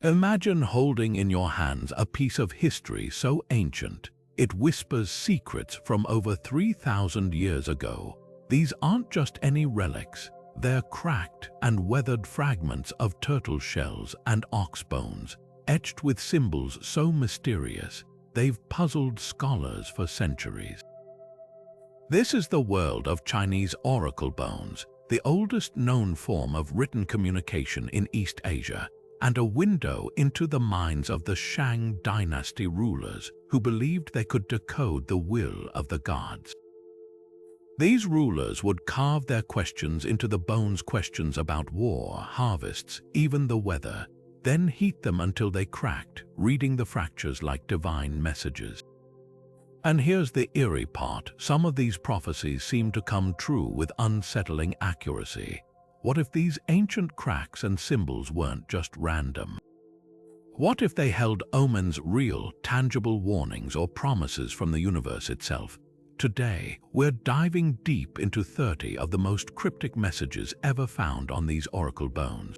Imagine holding in your hands a piece of history so ancient, it whispers secrets from over 3,000 years ago. These aren't just any relics, they're cracked and weathered fragments of turtle shells and ox bones, etched with symbols so mysterious, they've puzzled scholars for centuries. This is the world of Chinese oracle bones, the oldest known form of written communication in East Asia, and a window into the minds of the Shang Dynasty rulers who believed they could decode the will of the gods. These rulers would carve their questions into the bones, questions about war, harvests, even the weather, then heat them until they cracked, reading the fractures like divine messages. And here's the eerie part: some of these prophecies seem to come true with unsettling accuracy. What if these ancient cracks and symbols weren't just random? What if they held omens, real, tangible warnings or promises from the universe itself? Today, we're diving deep into 30 of the most cryptic messages ever found on these oracle bones.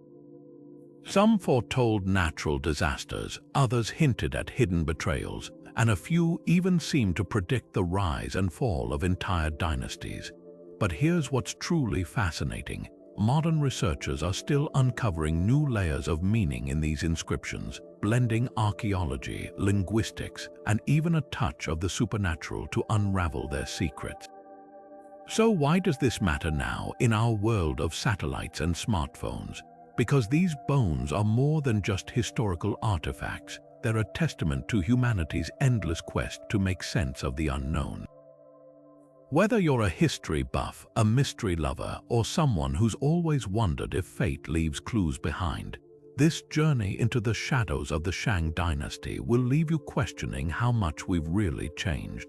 Some foretold natural disasters, others hinted at hidden betrayals, and a few even seemed to predict the rise and fall of entire dynasties. But here's what's truly fascinating. Modern researchers are still uncovering new layers of meaning in these inscriptions, blending archaeology, linguistics, and even a touch of the supernatural to unravel their secrets. So why does this matter now in our world of satellites and smartphones? Because these bones are more than just historical artifacts. They're a testament to humanity's endless quest to make sense of the unknown. Whether you're a history buff, a mystery lover, or someone who's always wondered if fate leaves clues behind, this journey into the shadows of the Shang Dynasty will leave you questioning how much we've really changed.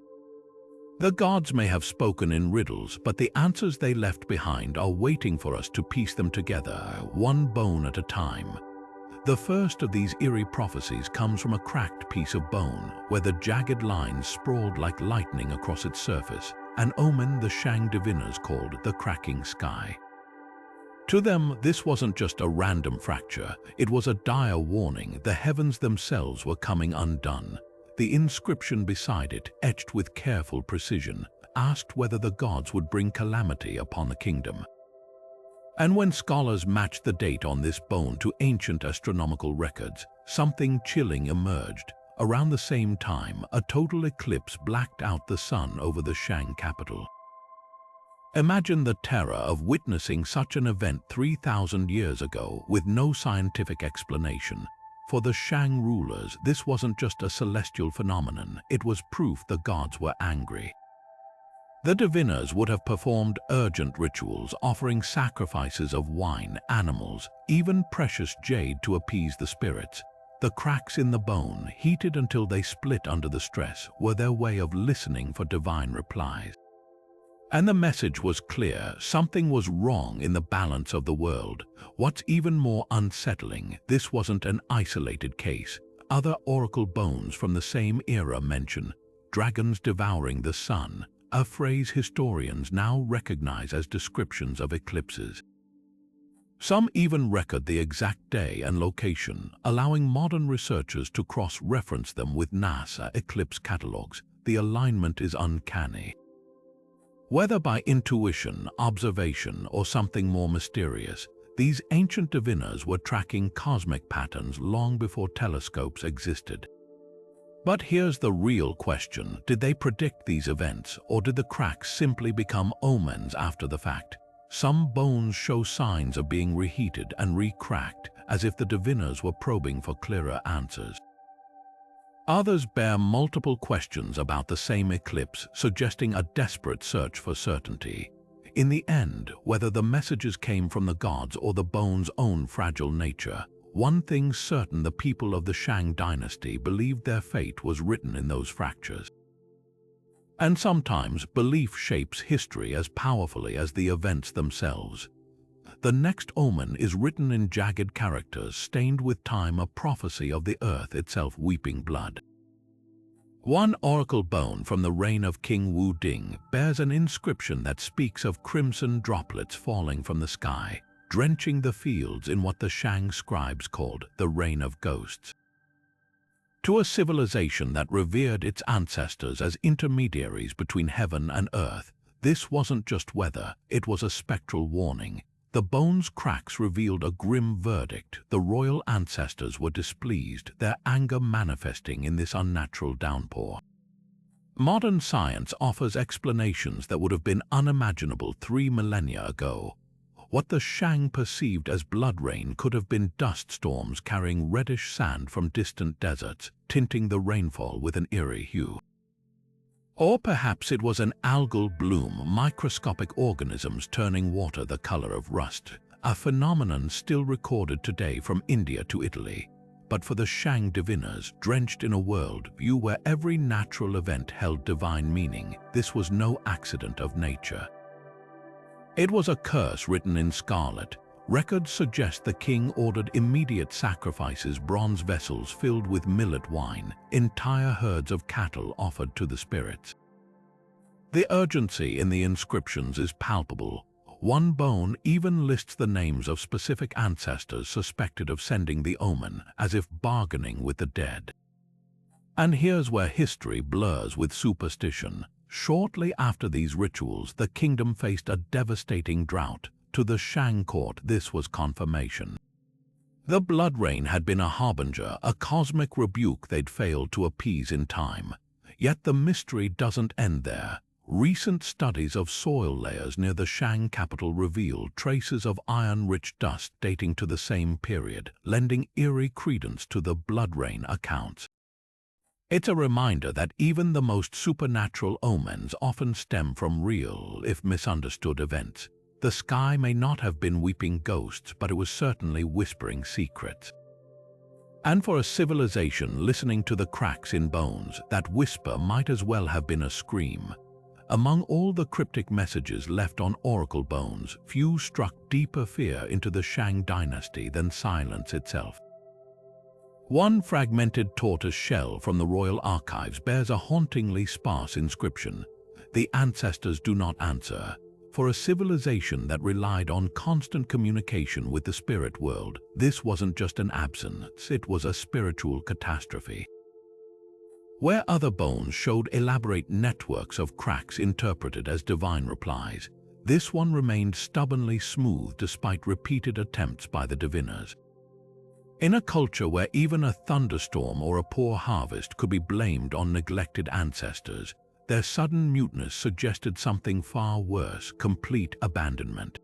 The gods may have spoken in riddles, but the answers they left behind are waiting for us to piece them together, one bone at a time. The first of these eerie prophecies comes from a cracked piece of bone, where the jagged lines sprawled like lightning across its surface, an omen the Shang diviners called the cracking sky. To them, this wasn't just a random fracture, it was a dire warning. The heavens themselves were coming undone. The inscription beside it, etched with careful precision, asked whether the gods would bring calamity upon the kingdom. And when scholars matched the date on this bone to ancient astronomical records, something chilling emerged. Around the same time, a total eclipse blacked out the sun over the Shang capital. Imagine the terror of witnessing such an event 3,000 years ago with no scientific explanation. For the Shang rulers, this wasn't just a celestial phenomenon, it was proof the gods were angry. The diviners would have performed urgent rituals, offering sacrifices of wine, animals, even precious jade to appease the spirits. The cracks in the bone, heated until they split under the stress, were their way of listening for divine replies. And the message was clear: something was wrong in the balance of the world. What's even more unsettling, this wasn't an isolated case. Other oracle bones from the same era mention dragons devouring the sun, a phrase historians now recognize as descriptions of eclipses. Some even record the exact day and location, allowing modern researchers to cross-reference them with NASA eclipse catalogs. The alignment is uncanny. Whether by intuition, observation, or something more mysterious, these ancient diviners were tracking cosmic patterns long before telescopes existed. But here's the real question: did they predict these events, or did the cracks simply become omens after the fact? Some bones show signs of being reheated and re-cracked, as if the diviners were probing for clearer answers. Others bear multiple questions about the same eclipse, suggesting a desperate search for certainty. In the end, whether the messages came from the gods or the bones' own fragile nature, one thing's certain: the people of the Shang Dynasty believed their fate was written in those fractures. And sometimes belief shapes history as powerfully as the events themselves. The next omen is written in jagged characters stained with time, a prophecy of the earth itself weeping blood. One oracle bone from the reign of King Wu Ding bears an inscription that speaks of crimson droplets falling from the sky, drenching the fields in what the Shang scribes called the Rain of Ghosts. To a civilization that revered its ancestors as intermediaries between heaven and earth, this wasn't just weather, it was a spectral warning. The bones' cracks revealed a grim verdict. The royal ancestors were displeased, their anger manifesting in this unnatural downpour. Modern science offers explanations that would have been unimaginable 3 millennia ago. What the Shang perceived as blood rain could have been dust storms carrying reddish sand from distant deserts, tinting the rainfall with an eerie hue. Or perhaps it was an algal bloom, microscopic organisms turning water the color of rust, a phenomenon still recorded today from India to Italy. But for the Shang diviners, drenched in a world view where every natural event held divine meaning, this was no accident of nature. It was a curse written in scarlet. Records suggest the king ordered immediate sacrifices, bronze vessels filled with millet wine, entire herds of cattle offered to the spirits. The urgency in the inscriptions is palpable. One bone even lists the names of specific ancestors suspected of sending the omen, as if bargaining with the dead. And here's where history blurs with superstition. Shortly after these rituals, the kingdom faced a devastating drought. To the Shang court, this was confirmation. The blood rain had been a harbinger, a cosmic rebuke they'd failed to appease in time. Yet the mystery doesn't end there. Recent studies of soil layers near the Shang capital reveal traces of iron-rich dust dating to the same period, lending eerie credence to the blood rain accounts. It's a reminder that even the most supernatural omens often stem from real, if misunderstood, events. The sky may not have been weeping ghosts, but it was certainly whispering secrets. And for a civilization listening to the cracks in bones, that whisper might as well have been a scream. Among all the cryptic messages left on oracle bones, few struck deeper fear into the Shang Dynasty than silence itself. One fragmented tortoise shell from the royal archives bears a hauntingly sparse inscription: "The ancestors do not answer." For a civilization that relied on constant communication with the spirit world, this wasn't just an absence, it was a spiritual catastrophe. Where other bones showed elaborate networks of cracks interpreted as divine replies, this one remained stubbornly smooth despite repeated attempts by the diviners. In a culture where even a thunderstorm or a poor harvest could be blamed on neglected ancestors, their sudden muteness suggested something far worse: complete abandonment.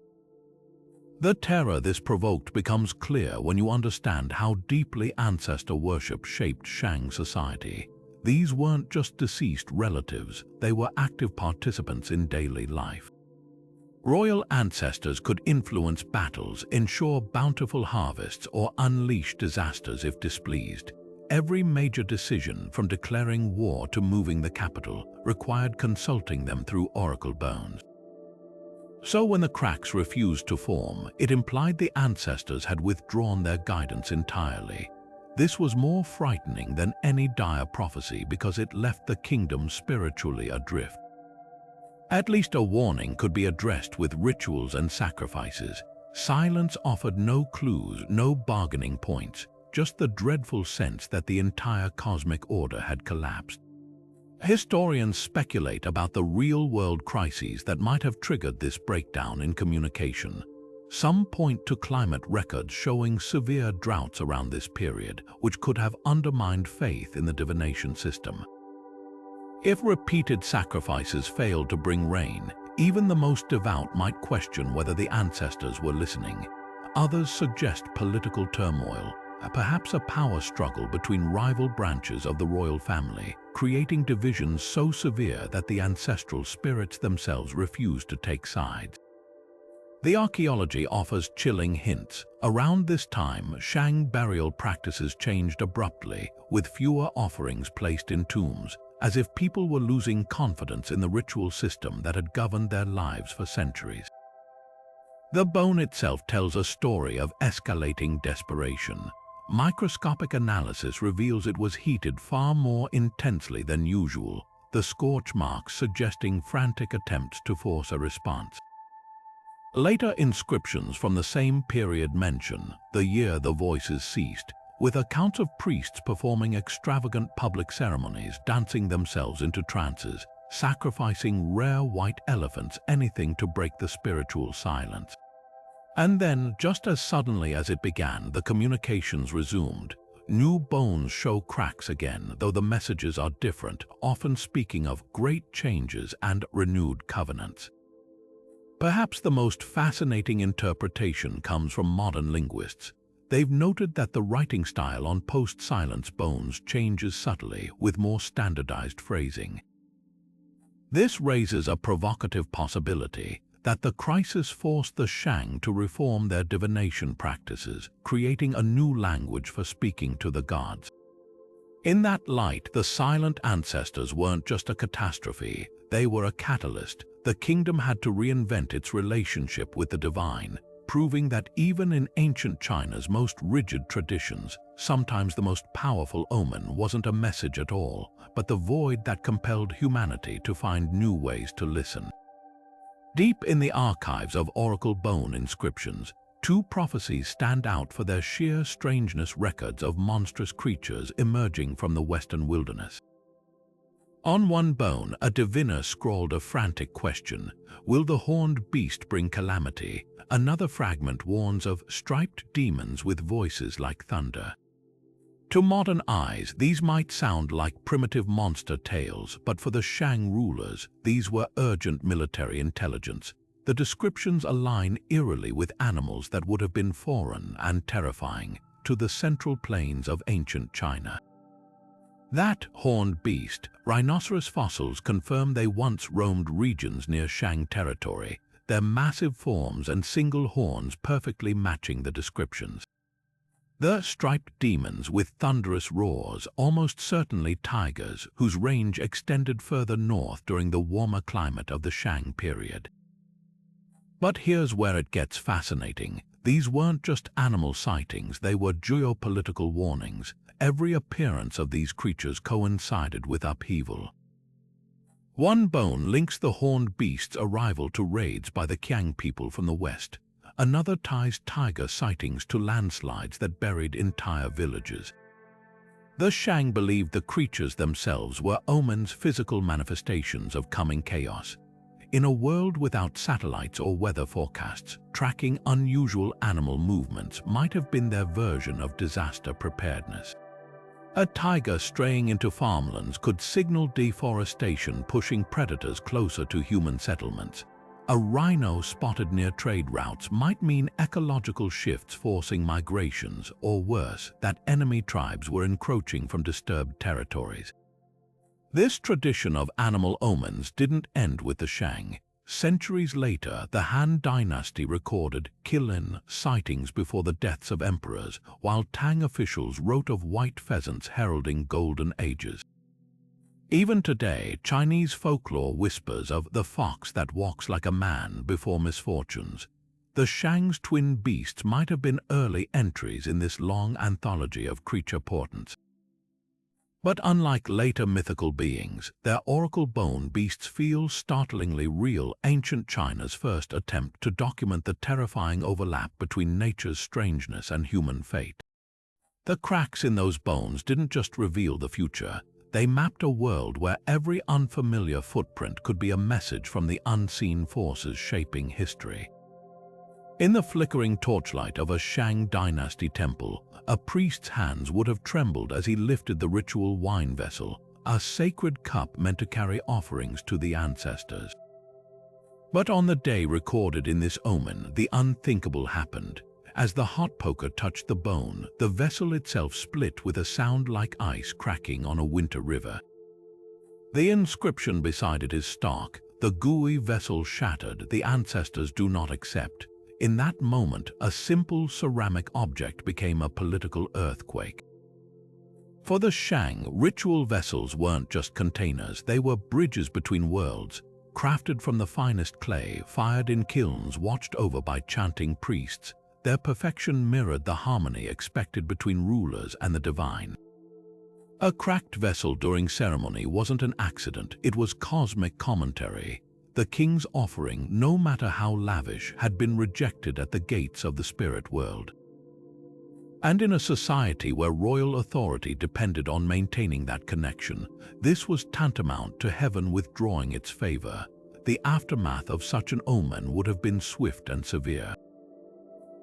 The terror this provoked becomes clear when you understand how deeply ancestor worship shaped Shang society. These weren't just deceased relatives, they were active participants in daily life. Royal ancestors could influence battles, ensure bountiful harvests, or unleash disasters if displeased. Every major decision, from declaring war to moving the capital, required consulting them through oracle bones. So when the cracks refused to form, it implied the ancestors had withdrawn their guidance entirely. This was more frightening than any dire prophecy because it left the kingdom spiritually adrift. At least a warning could be addressed with rituals and sacrifices. Silence offered no clues, no bargaining points, just the dreadful sense that the entire cosmic order had collapsed. Historians speculate about the real-world crises that might have triggered this breakdown in communication. Some point to climate records showing severe droughts around this period, which could have undermined faith in the divination system. If repeated sacrifices failed to bring rain, even the most devout might question whether the ancestors were listening. Others suggest political turmoil, perhaps a power struggle between rival branches of the royal family, creating divisions so severe that the ancestral spirits themselves refused to take sides. The archaeology offers chilling hints. Around this time, Shang burial practices changed abruptly, with fewer offerings placed in tombs, as if people were losing confidence in the ritual system that had governed their lives for centuries. The bone itself tells a story of escalating desperation. Microscopic analysis reveals it was heated far more intensely than usual, the scorch marks suggesting frantic attempts to force a response. Later inscriptions from the same period mention the year the voices ceased, with accounts of priests performing extravagant public ceremonies, dancing themselves into trances, sacrificing rare white elephants, anything to break the spiritual silence. And then, just as suddenly as it began, the communications resumed. New bones show cracks again, though the messages are different, often speaking of great changes and renewed covenants. Perhaps the most fascinating interpretation comes from modern linguists. They've noted that the writing style on post-silence bones changes subtly with more standardized phrasing. This raises a provocative possibility that the crisis forced the Shang to reform their divination practices, creating a new language for speaking to the gods. In that light, the silent ancestors weren't just a catastrophe, they were a catalyst. The kingdom had to reinvent its relationship with the divine, proving that even in ancient China's most rigid traditions, sometimes the most powerful omen wasn't a message at all, but the void that compelled humanity to find new ways to listen. Deep in the archives of oracle bone inscriptions, two prophecies stand out for their sheer strangeness: records of monstrous creatures emerging from the western wilderness. On one bone, a diviner scrawled a frantic question: will the horned beast bring calamity? Another fragment warns of striped demons with voices like thunder. To modern eyes, these might sound like primitive monster tales, but for the Shang rulers, these were urgent military intelligence. The descriptions align eerily with animals that would have been foreign and terrifying to the central plains of ancient China. That horned beast, rhinoceros fossils confirm they once roamed regions near Shang territory, their massive forms and single horns perfectly matching the descriptions. The striped demons with thunderous roars, almost certainly tigers, whose range extended further north during the warmer climate of the Shang period. But here's where it gets fascinating. These weren't just animal sightings, they were geopolitical warnings. Every appearance of these creatures coincided with upheaval. One bone links the horned beast's arrival to raids by the Qiang people from the west. Another ties tiger sightings to landslides that buried entire villages. The Shang believed the creatures themselves were omens, physical manifestations of coming chaos. In a world without satellites or weather forecasts, tracking unusual animal movements might have been their version of disaster preparedness. A tiger straying into farmlands could signal deforestation, pushing predators closer to human settlements. A rhino spotted near trade routes might mean ecological shifts forcing migrations, or worse, that enemy tribes were encroaching from disturbed territories. This tradition of animal omens didn't end with the Shang. Centuries later, the Han Dynasty recorded Qilin sightings before the deaths of emperors, while Tang officials wrote of white pheasants heralding golden ages. Even today, Chinese folklore whispers of the fox that walks like a man before misfortunes. The Shang's twin beasts might have been early entries in this long anthology of creature portents. But unlike later mythical beings, their oracle bone beasts feel startlingly real. Ancient China's first attempt to document the terrifying overlap between nature's strangeness and human fate. The cracks in those bones didn't just reveal the future. They mapped a world where every unfamiliar footprint could be a message from the unseen forces shaping history. In the flickering torchlight of a Shang Dynasty temple, a priest's hands would have trembled as he lifted the ritual wine vessel, a sacred cup meant to carry offerings to the ancestors. But on the day recorded in this omen, the unthinkable happened. As the hot poker touched the bone, the vessel itself split with a sound like ice cracking on a winter river. The inscription beside it is stark: the gooey vessel shattered, the ancestors do not accept. In that moment, a simple ceramic object became a political earthquake. For the Shang, ritual vessels weren't just containers, they were bridges between worlds, crafted from the finest clay, fired in kilns watched over by chanting priests. Their perfection mirrored the harmony expected between rulers and the divine. A cracked vessel during ceremony wasn't an accident, it was cosmic commentary. the king's offering, no matter how lavish, had been rejected at the gates of the spirit world. And in a society where royal authority depended on maintaining that connection, this was tantamount to heaven withdrawing its favor. The aftermath of such an omen would have been swift and severe.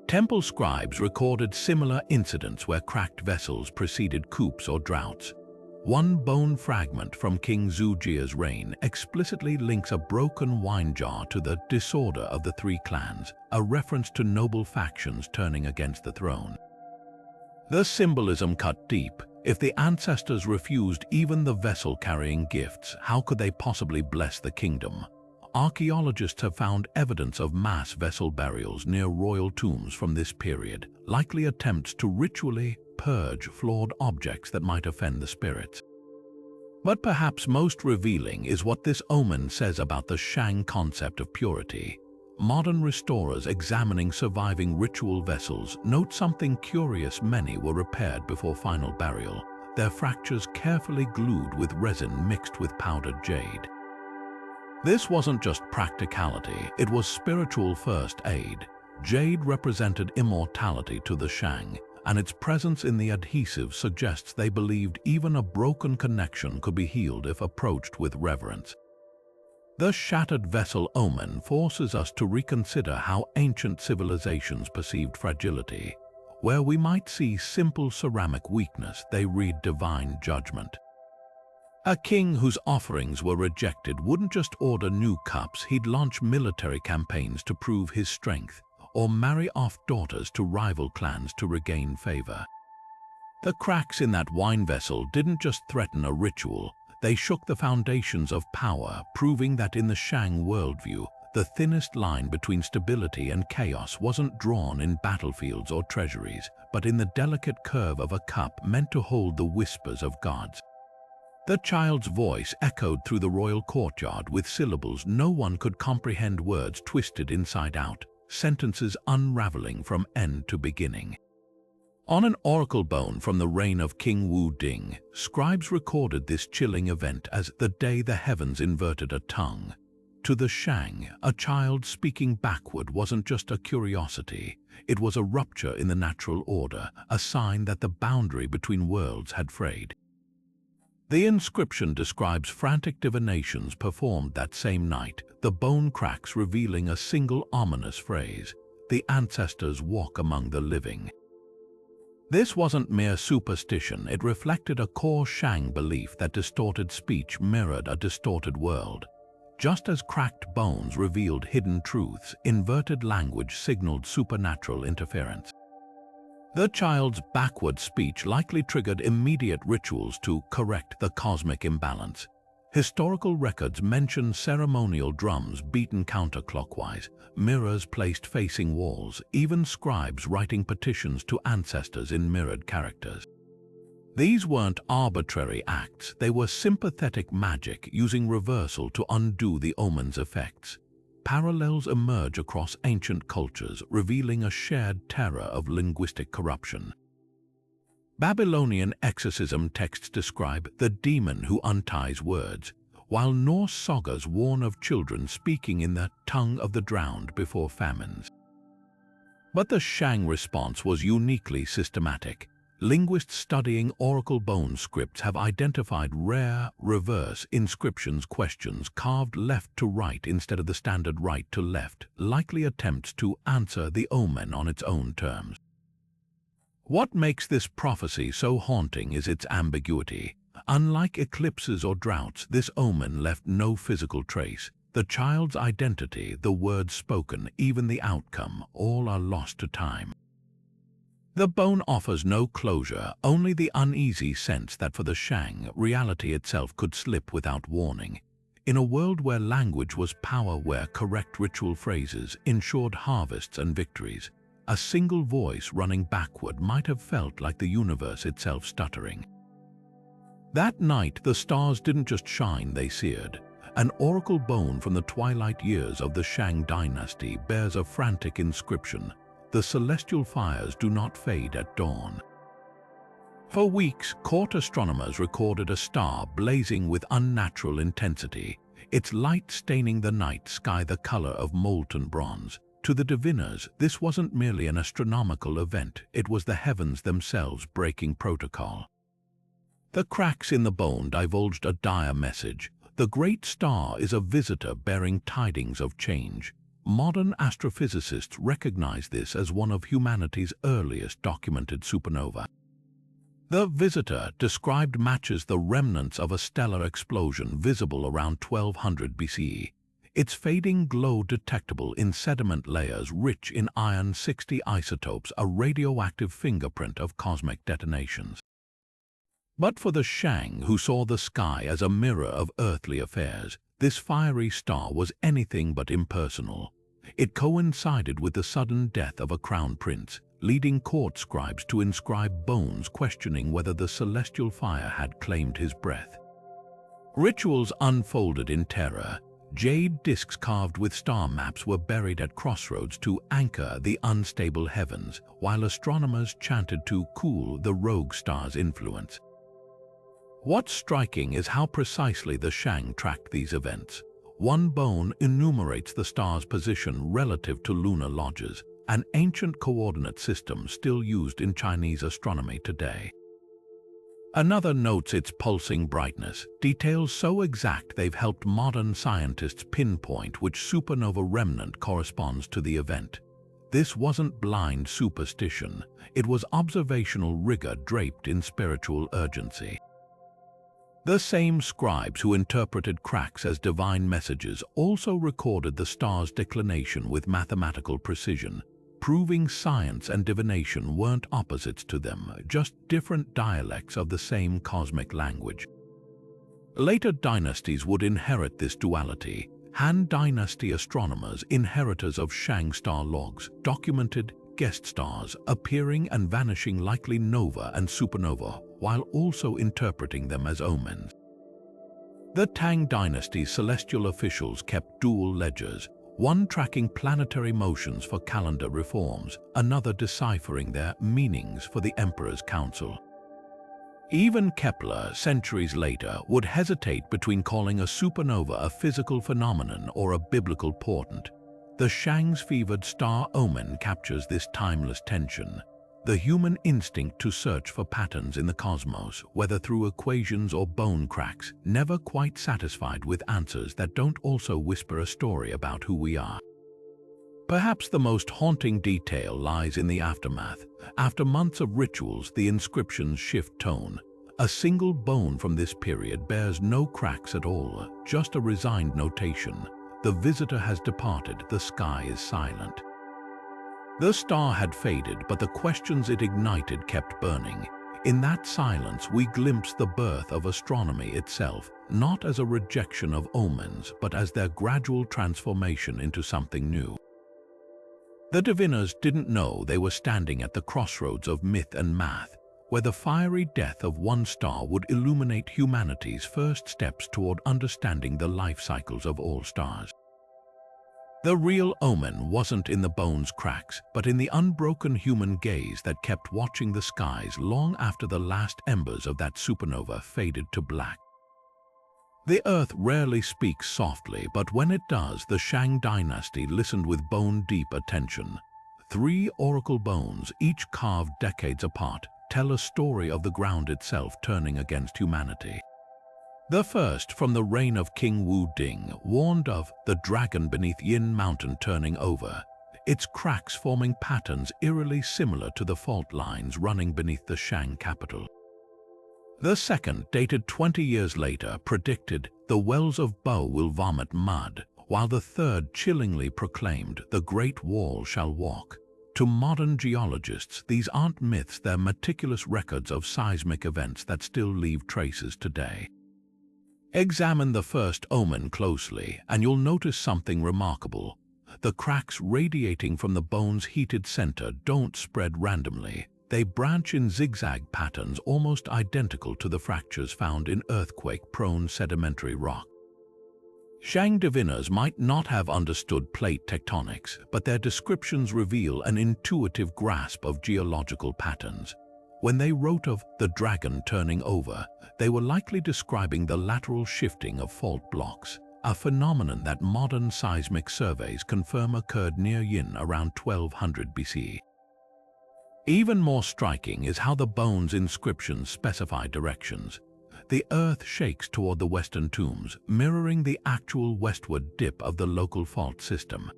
Temple scribes recorded similar incidents where cracked vessels preceded coups or droughts. One bone fragment from King Zujia's reign explicitly links a broken wine jar to the disorder of the three clans, a reference to noble factions turning against the throne. The symbolism cut deep. If the ancestors refused even the vessel-carrying gifts, how could they possibly bless the kingdom? Archaeologists have found evidence of mass vessel burials near royal tombs from this period, likely attempts to ritually purge flawed objects that might offend the spirits. But perhaps most revealing is what this omen says about the Shang concept of purity. Modern restorers examining surviving ritual vessels note something curious: many were repaired before final burial, their fractures carefully glued with resin mixed with powdered jade. This wasn't just practicality, it was spiritual first aid. Jade represented immortality to the Shang, and its presence in the adhesive suggests they believed even a broken connection could be healed if approached with reverence. The shattered vessel omen forces us to reconsider how ancient civilizations perceived fragility. Where we might see simple ceramic weakness, they read divine judgment. A king whose offerings were rejected wouldn't just order new cups, he'd launch military campaigns to prove his strength, or marry off daughters to rival clans to regain favor. The cracks in that wine vessel didn't just threaten a ritual, they shook the foundations of power, proving that in the Shang worldview, the thinnest line between stability and chaos wasn't drawn in battlefields or treasuries, but in the delicate curve of a cup meant to hold the whispers of gods. The child's voice echoed through the royal courtyard with syllables no one could comprehend, words twisted inside out, sentences unraveling from end to beginning. On an oracle bone from the reign of King Wu Ding, scribes recorded this chilling event as the day the heavens inverted a tongue. To the Shang, a child speaking backward wasn't just a curiosity, it was a rupture in the natural order, a sign that the boundary between worlds had frayed. The inscription describes frantic divinations performed that same night, the bone cracks revealing a single ominous phrase: "The ancestors walk among the living." This wasn't mere superstition, it reflected a core Shang belief that distorted speech mirrored a distorted world. Just as cracked bones revealed hidden truths, inverted language signaled supernatural interference. The child's backward speech likely triggered immediate rituals to correct the cosmic imbalance. Historical records mention ceremonial drums beaten counterclockwise, mirrors placed facing walls, even scribes writing petitions to ancestors in mirrored characters. These weren't arbitrary acts, they were sympathetic magic using reversal to undo the omen's effects. Parallels emerge across ancient cultures, revealing a shared terror of linguistic corruption. Babylonian exorcism texts describe the demon who unties words, while Norse sagas warn of children speaking in the tongue of the drowned before famines. But the Shang response was uniquely systematic. Linguists studying oracle bone scripts have identified rare, reverse inscriptions questions carved left to right instead of the standard right to left, likely attempts to answer the omen on its own terms. What makes this prophecy so haunting is its ambiguity. Unlike eclipses or droughts, this omen left no physical trace. The child's identity, the words spoken, even the outcome, all are lost to time. The bone offers no closure, only the uneasy sense that for the Shang, reality itself could slip without warning. In a world where language was power, where correct ritual phrases ensured harvests and victories, a single voice running backward might have felt like the universe itself stuttering. That night, the stars didn't just shine, they seared. An oracle bone from the twilight years of the Shang Dynasty bears a frantic inscription: "The celestial fires do not fade at dawn." For weeks, court astronomers recorded a star blazing with unnatural intensity. its light staining the night sky the color of molten bronze. To the diviners, this wasn't merely an astronomical event, it was the heavens themselves breaking protocol. The cracks in the bone divulged a dire message. The great star is a visitor bearing tidings of change. Modern astrophysicists recognize this as one of humanity's earliest documented supernovae. The visitor described matches the remnants of a stellar explosion visible around 1200 BCE. Its fading glow detectable in sediment layers rich in iron-60 isotopes, a radioactive fingerprint of cosmic detonations. But for the Shang, who saw the sky as a mirror of earthly affairs, this fiery star was anything but impersonal. It coincided with the sudden death of a crown prince, leading court scribes to inscribe bones questioning whether the celestial fire had claimed his breath. Rituals unfolded in terror. Jade discs carved with star maps were buried at crossroads to anchor the unstable heavens, while astronomers chanted to cool the rogue star's influence. What's striking is how precisely the Shang tracked these events. One bone enumerates the star's position relative to lunar lodges, an ancient coordinate system still used in Chinese astronomy today. Another notes its pulsing brightness, details so exact they've helped modern scientists pinpoint which supernova remnant corresponds to the event. This wasn't blind superstition, it was observational rigor draped in spiritual urgency. The same scribes who interpreted cracks as divine messages also recorded the star's declination with mathematical precision, proving science and divination weren't opposites to them, just different dialects of the same cosmic language. Later dynasties would inherit this duality. Han Dynasty astronomers, inheritors of Shang star logs, documented guest stars appearing and vanishing, likely nova and supernova, while also interpreting them as omens. The Tang Dynasty's celestial officials kept dual ledgers, one tracking planetary motions for calendar reforms, another deciphering their meanings for the Emperor's council. Even Kepler, centuries later, would hesitate between calling a supernova a physical phenomenon or a biblical portent. The Shang's fevered star omen captures this timeless tension. The human instinct to search for patterns in the cosmos, whether through equations or bone cracks, never quite satisfied with answers that don't also whisper a story about who we are. Perhaps the most haunting detail lies in the aftermath. After months of rituals, the inscriptions shift tone. A single bone from this period bears no cracks at all, just a resigned notation. The visitor has departed, the sky is silent. The star had faded, but the questions it ignited kept burning. In that silence, we glimpse the birth of astronomy itself, not as a rejection of omens, but as their gradual transformation into something new. The diviners didn't know they were standing at the crossroads of myth and math, where the fiery death of one star would illuminate humanity's first steps toward understanding the life cycles of all stars. The real omen wasn't in the bone's cracks, but in the unbroken human gaze that kept watching the skies long after the last embers of that supernova faded to black. The earth rarely speaks softly, but when it does, the Shang Dynasty listened with bone-deep attention. 3 oracle bones, each carved decades apart, tell a story of the ground itself turning against humanity. The first, from the reign of King Wu Ding, warned of the dragon beneath Yin Mountain turning over, its cracks forming patterns eerily similar to the fault lines running beneath the Shang capital. The second, dated 20 years later, predicted the wells of Bo will vomit mud, while the third chillingly proclaimed the Great Wall shall walk. To modern geologists, these aren't myths, they're meticulous records of seismic events that still leave traces today. Examine the first omen closely, and you'll notice something remarkable. The cracks radiating from the bone's heated center don't spread randomly. They branch in zigzag patterns almost identical to the fractures found in earthquake-prone sedimentary rock. Shang diviners might not have understood plate tectonics, but their descriptions reveal an intuitive grasp of geological patterns. When they wrote of the dragon turning over, they were likely describing the lateral shifting of fault blocks, a phenomenon that modern seismic surveys confirm occurred near Yin around 1200 BC. Even more striking is how the bone's inscriptions specify directions. The earth shakes toward the western tombs, mirroring the actual westward dip of the local fault system.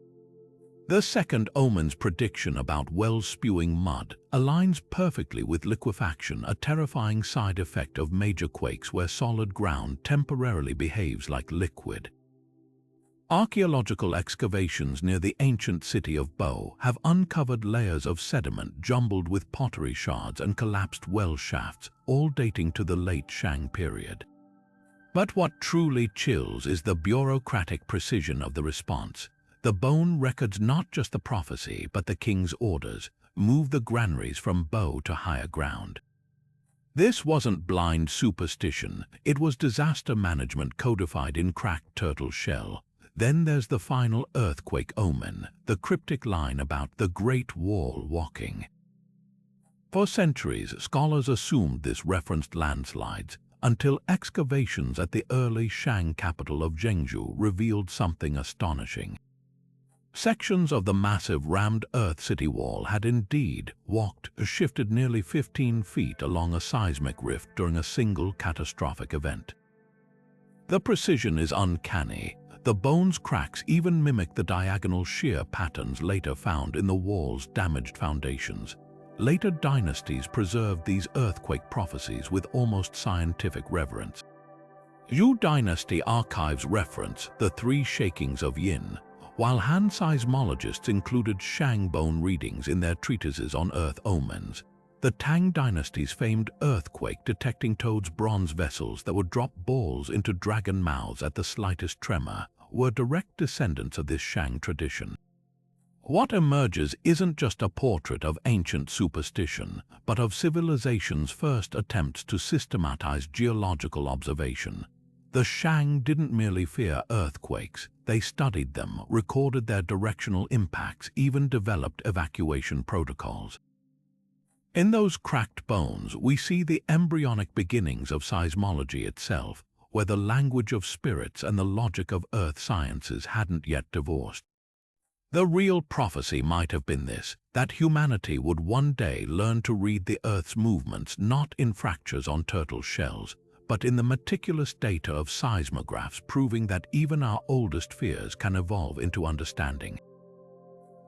The second omen's prediction about wells spewing mud aligns perfectly with liquefaction, a terrifying side effect of major quakes where solid ground temporarily behaves like liquid. Archaeological excavations near the ancient city of Bo have uncovered layers of sediment jumbled with pottery shards and collapsed well shafts, all dating to the late Shang period. But what truly chills is the bureaucratic precision of the response. The bone records not just the prophecy, but the king's orders: move the granaries from Bo to higher ground. This wasn't blind superstition, it was disaster management codified in cracked turtle shell. Then there's the final earthquake omen, the cryptic line about the Great Wall walking. For centuries, scholars assumed this referenced landslides, until excavations at the early Shang capital of Zhengzhou revealed something astonishing. Sections of the massive rammed earth city wall had indeed shifted nearly 15 feet along a seismic rift during a single catastrophic event. The precision is uncanny. The bone's cracks even mimic the diagonal shear patterns later found in the wall's damaged foundations. Later dynasties preserved these earthquake prophecies with almost scientific reverence. Zhou Dynasty archives reference the three shakings of Yin, while Han seismologists included Shang bone readings in their treatises on earth omens. The Tang Dynasty's famed earthquake detecting toads' bronze vessels that would drop balls into dragon mouths at the slightest tremor were direct descendants of this Shang tradition. What emerges isn't just a portrait of ancient superstition, but of civilization's first attempts to systematize geological observation. The Shang didn't merely fear earthquakes, they studied them, recorded their directional impacts, even developed evacuation protocols. In those cracked bones, we see the embryonic beginnings of seismology itself, where the language of spirits and the logic of earth sciences hadn't yet divorced. The real prophecy might have been this: that humanity would one day learn to read the Earth's movements not in fractures on turtle shells, but in the meticulous data of seismographs, proving that even our oldest fears can evolve into understanding.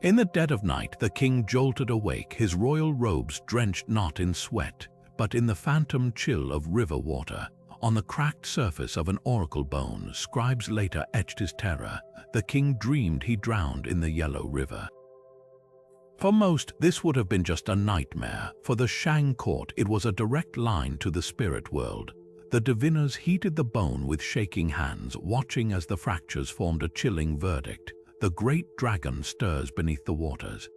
In the dead of night, the king jolted awake, his royal robes drenched not in sweat, but in the phantom chill of river water. On the cracked surface of an oracle bone, scribes later etched his terror. The king dreamed he drowned in the Yellow River. For most, this would have been just a nightmare. For the Shang court, it was a direct line to the spirit world. The diviners heated the bone with shaking hands, watching as the fractures formed a chilling verdict. The great dragon stirs beneath the waters.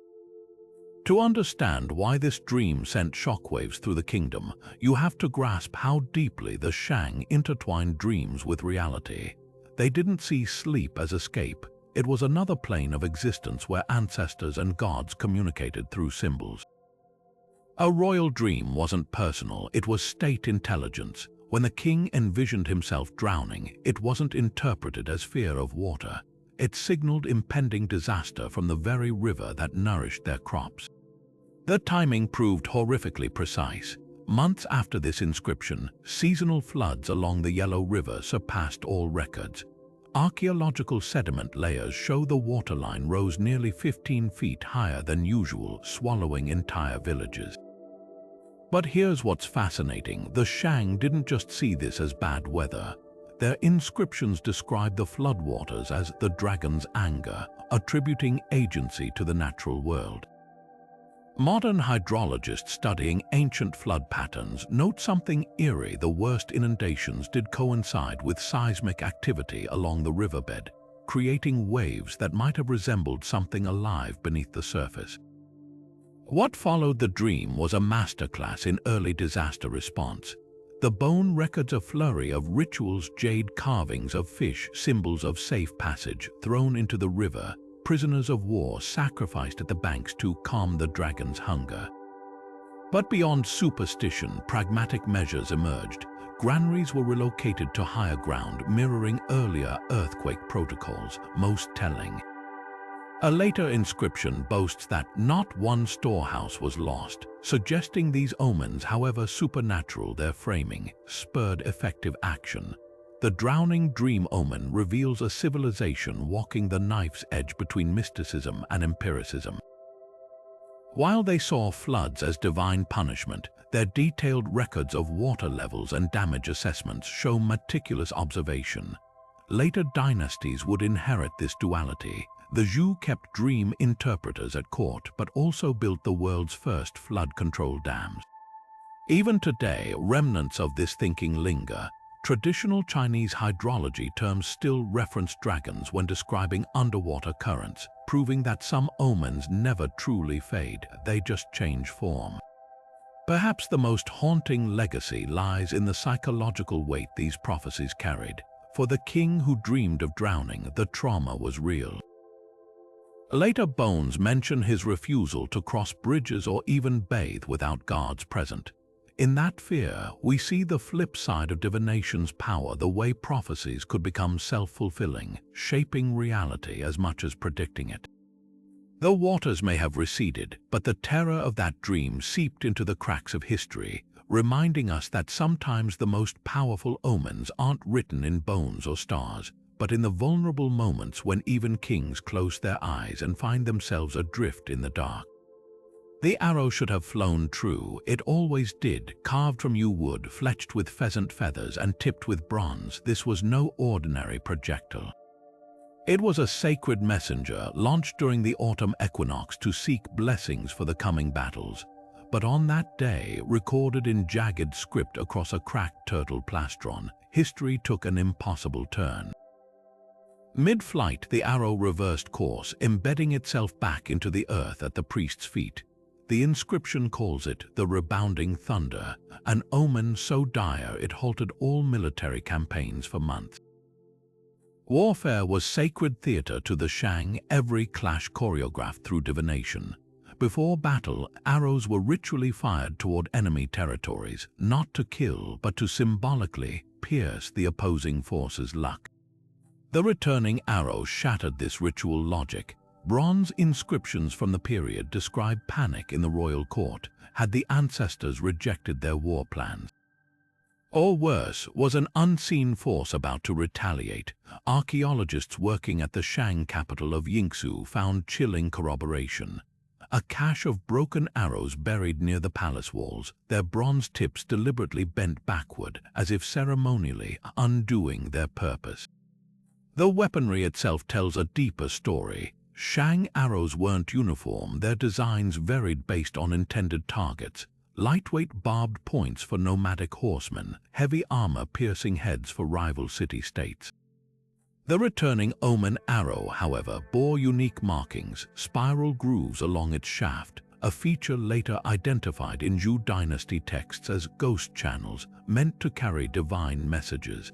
To understand why this dream sent shockwaves through the kingdom, you have to grasp how deeply the Shang intertwined dreams with reality. They didn't see sleep as escape. It was another plane of existence where ancestors and gods communicated through symbols. A royal dream wasn't personal, it was state intelligence. When the king envisioned himself drowning, it wasn't interpreted as fear of water. It signaled impending disaster from the very river that nourished their crops. The timing proved horrifically precise. Months after this inscription, seasonal floods along the Yellow River surpassed all records. Archaeological sediment layers show the waterline rose nearly 15 feet higher than usual, swallowing entire villages. But here's what's fascinating: the Shang didn't just see this as bad weather. Their inscriptions describe the floodwaters as the dragon's anger, attributing agency to the natural world. Modern hydrologists studying ancient flood patterns note something eerie: the worst inundations did coincide with seismic activity along the riverbed, creating waves that might have resembled something alive beneath the surface. What followed the dream was a masterclass in early disaster response. The bone records a flurry of rituals, jade carvings of fish, symbols of safe passage, thrown into the river, prisoners of war sacrificed at the banks to calm the dragon's hunger. But beyond superstition, pragmatic measures emerged. granaries were relocated to higher ground, mirroring earlier earthquake protocols, most telling. A later inscription boasts that not one storehouse was lost, suggesting these omens, however supernatural their framing, spurred effective action. The drowning dream omen reveals a civilization walking the knife's edge between mysticism and empiricism. While they saw floods as divine punishment, their detailed records of water levels and damage assessments show meticulous observation. Later dynasties would inherit this duality. The Zhou kept dream interpreters at court, but also built the world's first flood control dams. Even today, remnants of this thinking linger. Traditional Chinese hydrology terms still reference dragons when describing underwater currents, proving that some omens never truly fade, they just change form. Perhaps the most haunting legacy lies in the psychological weight these prophecies carried. For the king who dreamed of drowning, the trauma was real. Later bones mention his refusal to cross bridges or even bathe without guards present. In that fear, we see the flip side of divination's power, the way prophecies could become self-fulfilling, shaping reality as much as predicting it. The waters may have receded, but the terror of that dream seeped into the cracks of history, reminding us that sometimes the most powerful omens aren't written in bones or stars, but in the vulnerable moments when even kings close their eyes and find themselves adrift in the dark. The arrow should have flown true. It always did, carved from yew wood, fletched with pheasant feathers and tipped with bronze. This was no ordinary projectile. It was a sacred messenger launched during the autumn equinox to seek blessings for the coming battles. But on that day, recorded in jagged script across a cracked turtle plastron, history took an impossible turn. Mid-flight, the arrow reversed course, embedding itself back into the earth at the priest's feet. The inscription calls it the rebounding thunder, an omen so dire it halted all military campaigns for months. Warfare was sacred theater to the Shang, every clash choreographed through divination. Before battle, arrows were ritually fired toward enemy territories, not to kill, but to symbolically pierce the opposing force's luck. The returning arrow shattered this ritual logic. Bronze inscriptions from the period describe panic in the royal court. Had the ancestors rejected their war plans? Or worse, was an unseen force about to retaliate? Archaeologists working at the Shang capital of Yingzhou found chilling corroboration. A cache of broken arrows buried near the palace walls, their bronze tips deliberately bent backward, as if ceremonially undoing their purpose. The weaponry itself tells a deeper story. Shang arrows weren't uniform, their designs varied based on intended targets. Lightweight barbed points for nomadic horsemen, heavy armor piercing heads for rival city-states. The returning omen arrow, however, bore unique markings, spiral grooves along its shaft, a feature later identified in Zhou Dynasty texts as ghost channels meant to carry divine messages.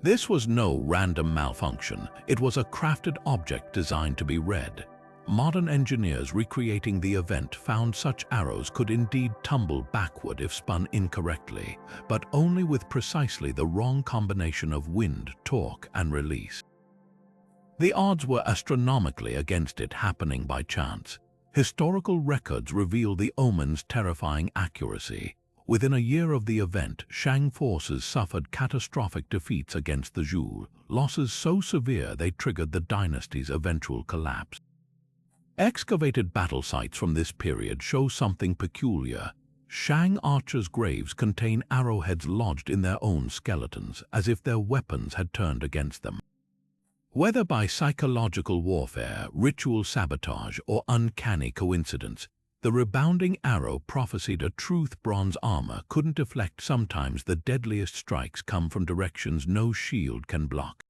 This was no random malfunction, it was a crafted object designed to be read. Modern engineers recreating the event found such arrows could indeed tumble backward if spun incorrectly, but only with precisely the wrong combination of wind, torque, and release. The odds were astronomically against it happening by chance. Historical records reveal the omen's terrifying accuracy. Within a year of the event, Shang forces suffered catastrophic defeats against the Zhou, losses so severe they triggered the dynasty's eventual collapse. Excavated battle sites from this period show something peculiar. Shang archers' graves contain arrowheads lodged in their own skeletons, as if their weapons had turned against them. Whether by psychological warfare, ritual sabotage, or uncanny coincidence, the rebounding arrow prophesied a truth. Bronze armor couldn't deflect. Sometimes the deadliest strikes come from directions no shield can block.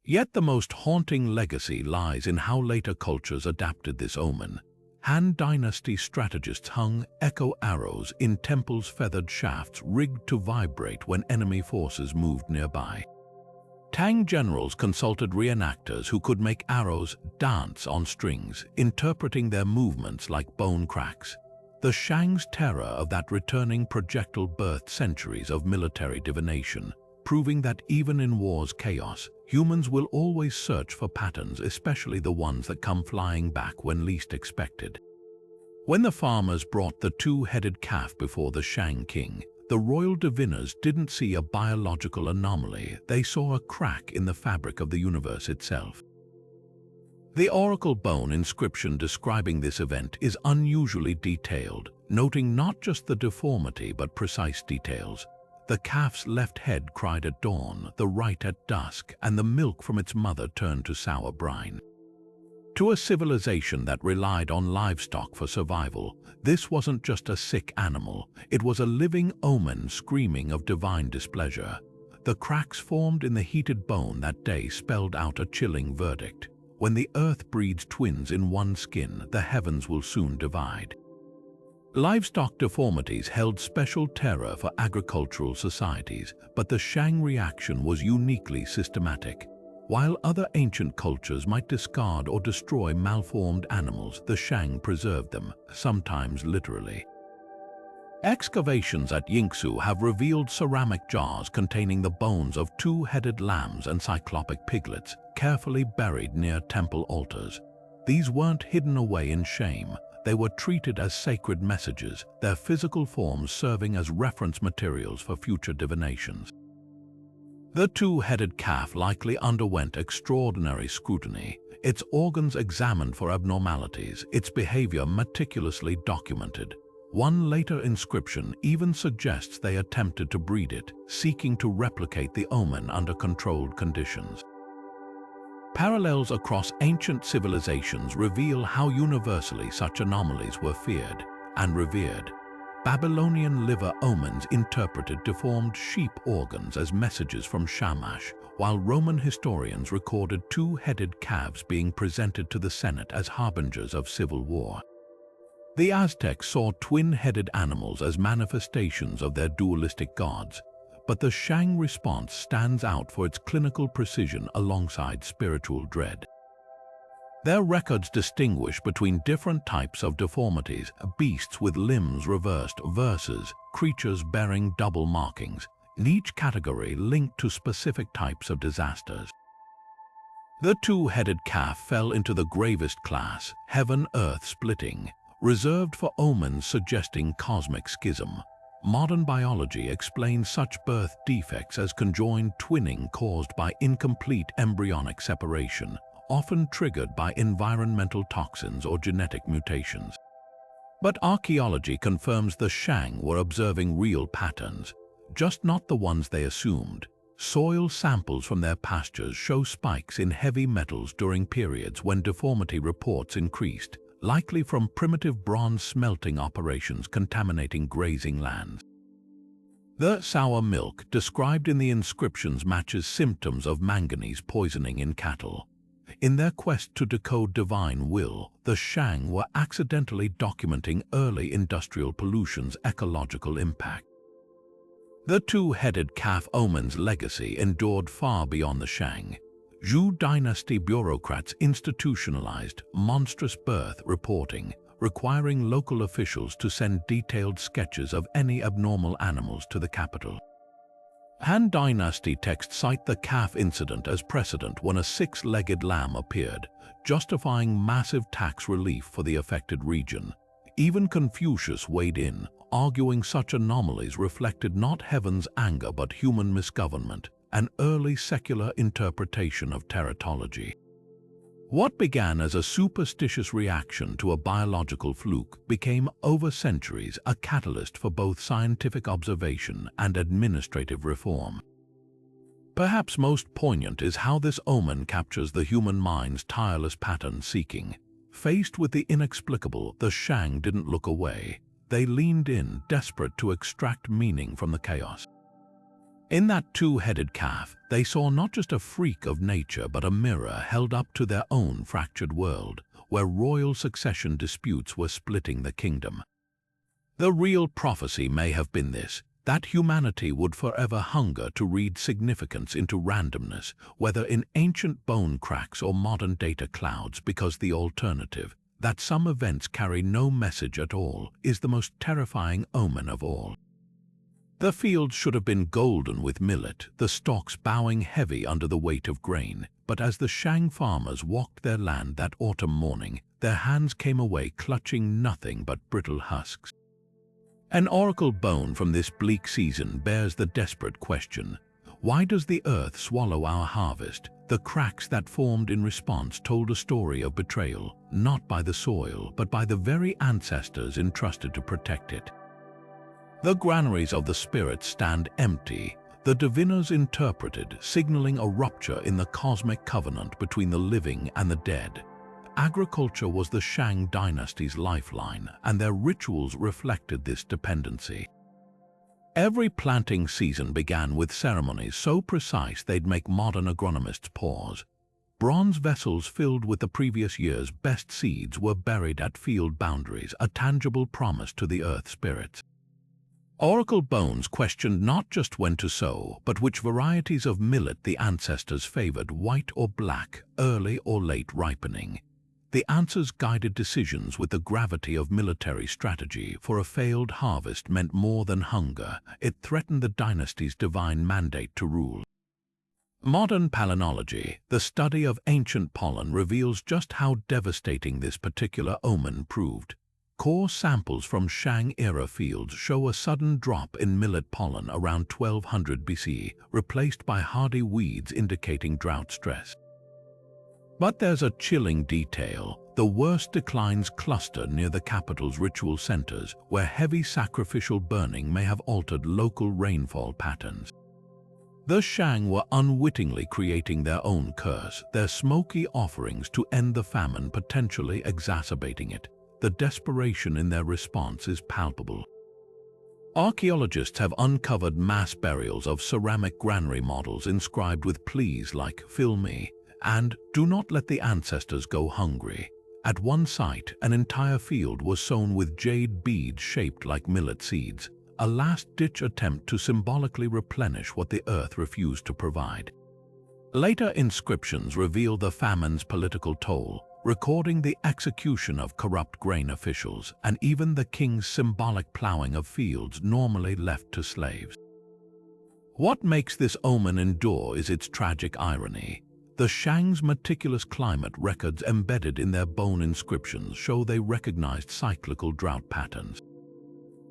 Yet the most haunting legacy lies in how later cultures adapted this omen. Han Dynasty strategists hung echo arrows in temples' feathered shafts rigged to vibrate when enemy forces moved nearby. Tang generals consulted reenactors who could make arrows dance on strings, interpreting their movements like bone cracks. The Shang's terror of that returning projectile birthed centuries of military divination, proving that even in war's chaos, humans will always search for patterns, especially the ones that come flying back when least expected. When the farmers brought the two-headed calf before the Shang king, the royal diviners didn't see a biological anomaly, they saw a crack in the fabric of the universe itself. The oracle bone inscription describing this event is unusually detailed, noting not just the deformity but precise details. The calf's left head cried at dawn, the right at dusk, and the milk from its mother turned to sour brine. To a civilization that relied on livestock for survival, this wasn't just a sick animal, it was a living omen screaming of divine displeasure. The cracks formed in the heated bone that day spelled out a chilling verdict. When the earth breeds twins in one skin, the heavens will soon divide. Livestock deformities held special terror for agricultural societies, but the Shang reaction was uniquely systematic. While other ancient cultures might discard or destroy malformed animals, the Shang preserved them, sometimes literally. Excavations at Yingsu have revealed ceramic jars containing the bones of two-headed lambs and cyclopic piglets, carefully buried near temple altars. These weren't hidden away in shame. They were treated as sacred messages, their physical forms serving as reference materials for future divinations. The two-headed calf likely underwent extraordinary scrutiny, its organs examined for abnormalities, its behavior meticulously documented. One later inscription even suggests they attempted to breed it, seeking to replicate the omen under controlled conditions. Parallels across ancient civilizations reveal how universally such anomalies were feared and revered. Babylonian liver omens interpreted deformed sheep organs as messages from Shamash, while Roman historians recorded two-headed calves being presented to the Senate as harbingers of civil war. The Aztecs saw twin-headed animals as manifestations of their dualistic gods, but the Shang response stands out for its clinical precision alongside spiritual dread. Their records distinguish between different types of deformities, beasts with limbs reversed versus creatures bearing double markings, in each category linked to specific types of disasters. The two-headed calf fell into the gravest class, heaven-earth splitting, reserved for omens suggesting cosmic schism. Modern biology explains such birth defects as conjoined twinning caused by incomplete embryonic separation, often triggered by environmental toxins or genetic mutations. But archaeology confirms the Shang were observing real patterns, just not the ones they assumed. Soil samples from their pastures show spikes in heavy metals during periods when deformity reports increased, likely from primitive bronze smelting operations contaminating grazing lands. The sour milk described in the inscriptions matches symptoms of manganese poisoning in cattle. In their quest to decode divine will, the Shang were accidentally documenting early industrial pollution's ecological impact. The two-headed calf omen's legacy endured far beyond the Shang. Zhou Dynasty bureaucrats institutionalized monstrous birth reporting, requiring local officials to send detailed sketches of any abnormal animals to the capital. Han Dynasty texts cite the calf incident as precedent when a six-legged lamb appeared, justifying massive tax relief for the affected region. Even Confucius weighed in, arguing such anomalies reflected not heaven's anger but human misgovernment, an early secular interpretation of teratology. What began as a superstitious reaction to a biological fluke became, over centuries, a catalyst for both scientific observation and administrative reform. Perhaps most poignant is how this omen captures the human mind's tireless pattern-seeking. Faced with the inexplicable, the Shang didn't look away. They leaned in, desperate to extract meaning from the chaos. In that two-headed calf, they saw not just a freak of nature but a mirror held up to their own fractured world, where royal succession disputes were splitting the kingdom. The real prophecy may have been this, that humanity would forever hunger to read significance into randomness, whether in ancient bone cracks or modern data clouds, because the alternative, That some events carry no message at all is the most terrifying omen of all. The fields should have been golden with millet, the stalks bowing heavy under the weight of grain, but as the Shang farmers walked their land that autumn morning, their hands came away clutching nothing but brittle husks. An oracle bone from this bleak season bears the desperate question: why does the earth swallow our harvest? The cracks that formed in response told a story of betrayal, not by the soil, but by the very ancestors entrusted to protect it. The granaries of the spirits stand empty, the diviners interpreted, signaling a rupture in the cosmic covenant between the living and the dead. Agriculture was the Shang Dynasty's lifeline, and their rituals reflected this dependency. Every planting season began with ceremonies so precise they'd make modern agronomists pause. Bronze vessels filled with the previous year's best seeds were buried at field boundaries, a tangible promise to the earth spirits. Oracle bones questioned not just when to sow, but which varieties of millet the ancestors favored, white or black, early or late ripening. The answers guided decisions with the gravity of military strategy, for a failed harvest meant more than hunger. It threatened the dynasty's divine mandate to rule. Modern palynology, the study of ancient pollen, reveals just how devastating this particular omen proved. Core samples from Shang-era fields show a sudden drop in millet pollen around 1200 BC, replaced by hardy weeds indicating drought stress. But there's a chilling detail. The worst declines cluster near the capital's ritual centers, where heavy sacrificial burning may have altered local rainfall patterns. The Shang were unwittingly creating their own curse, their smoky offerings to end the famine potentially exacerbating it. The desperation in their response is palpable. Archaeologists have uncovered mass burials of ceramic granary models inscribed with pleas like "Fill me" and "Do not let the ancestors go hungry." At one site, an entire field was sown with jade beads shaped like millet seeds, a last-ditch attempt to symbolically replenish what the earth refused to provide. Later inscriptions reveal the famine's political toll, recording the execution of corrupt grain officials and even the king's symbolic plowing of fields normally left to slaves. What makes this omen endure is its tragic irony. The Shang's meticulous climate records embedded in their bone inscriptions show they recognized cyclical drought patterns.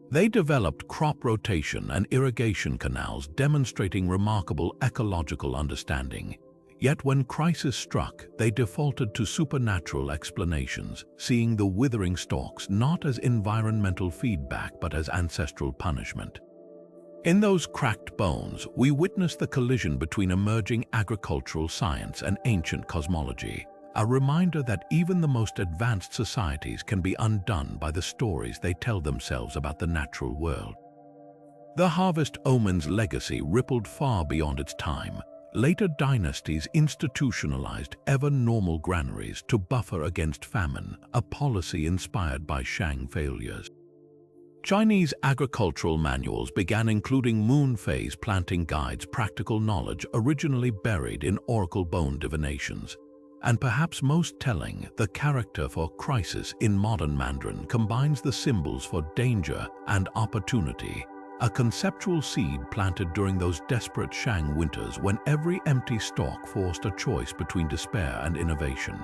They developed crop rotation and irrigation canals, demonstrating remarkable ecological understanding. Yet when crisis struck, they defaulted to supernatural explanations, seeing the withering stalks not as environmental feedback but as ancestral punishment. In those cracked bones, we witness the collision between emerging agricultural science and ancient cosmology, a reminder that even the most advanced societies can be undone by the stories they tell themselves about the natural world. The harvest omen's legacy rippled far beyond its time. Later dynasties institutionalized ever-normal granaries to buffer against famine, a policy inspired by Shang failures. Chinese agricultural manuals began including moon phase planting guides, practical knowledge originally buried in oracle bone divinations. And perhaps most telling, the character for crisis in modern Mandarin combines the symbols for danger and opportunity, a conceptual seed planted during those desperate Shang winters when every empty stalk forced a choice between despair and innovation.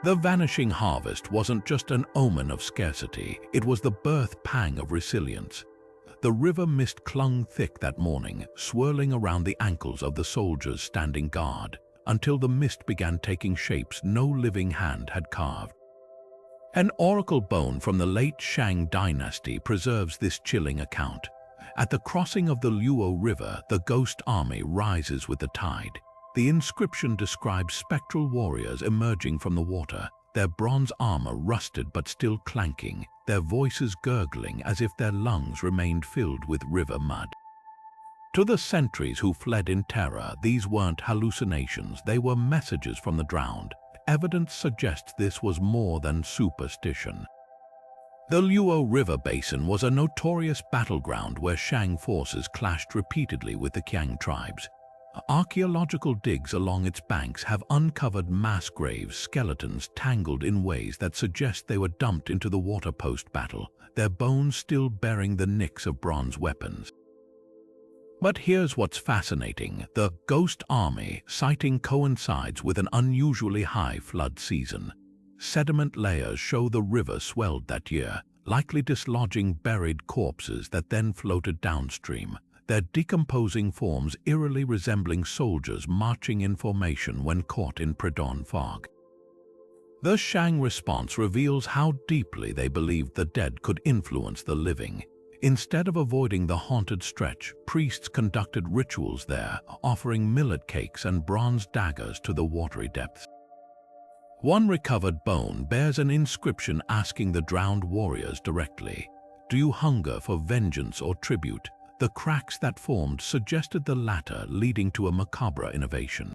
The vanishing harvest wasn't just an omen of scarcity, it was the birth pang of resilience. The river mist clung thick that morning, swirling around the ankles of the soldiers standing guard, until the mist began taking shapes no living hand had carved. An oracle bone from the late Shang Dynasty preserves this chilling account. At the crossing of the Luo River, the ghost army rises with the tide. The inscription describes spectral warriors emerging from the water, their bronze armor rusted but still clanking, their voices gurgling as if their lungs remained filled with river mud. To the sentries who fled in terror, these weren't hallucinations, they were messages from the drowned. Evidence suggests this was more than superstition. The Luo River basin was a notorious battleground where Shang forces clashed repeatedly with the Qiang tribes. Archaeological digs along its banks have uncovered mass graves, skeletons tangled in ways that suggest they were dumped into the water post-battle, their bones still bearing the nicks of bronze weapons. But here's what's fascinating. The ghost army sighting coincides with an unusually high flood season. Sediment layers show the river swelled that year, likely dislodging buried corpses that then floated downstream, their decomposing forms eerily resembling soldiers marching in formation when caught in pre-dawn fog. The Shang response reveals how deeply they believed the dead could influence the living. Instead of avoiding the haunted stretch, priests conducted rituals there, offering millet cakes and bronze daggers to the watery depths. One recovered bone bears an inscription asking the drowned warriors directly, "Do you hunger for vengeance or tribute?" The cracks that formed suggested the latter, leading to a macabre innovation.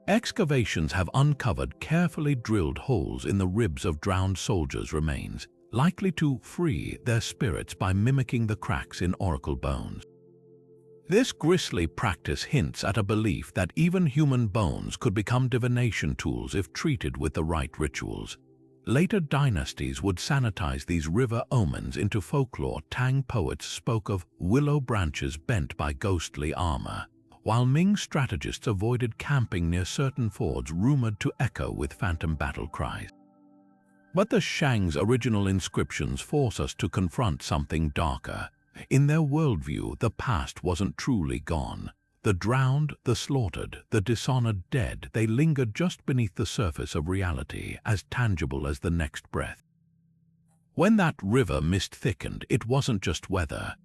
Excavations have uncovered carefully drilled holes in the ribs of drowned soldiers' remains, likely to free their spirits by mimicking the cracks in oracle bones. This grisly practice hints at a belief that even human bones could become divination tools if treated with the right rituals. Later dynasties would sanitize these river omens into folklore. Tang poets spoke of willow branches bent by ghostly armor, while Ming strategists avoided camping near certain fords rumored to echo with phantom battle cries. But the Shang's original inscriptions force us to confront something darker. In their worldview, the past wasn't truly gone. The drowned, the slaughtered, the dishonored dead, they lingered just beneath the surface of reality, as tangible as the next breath. When that river mist thickened, it wasn't just weather.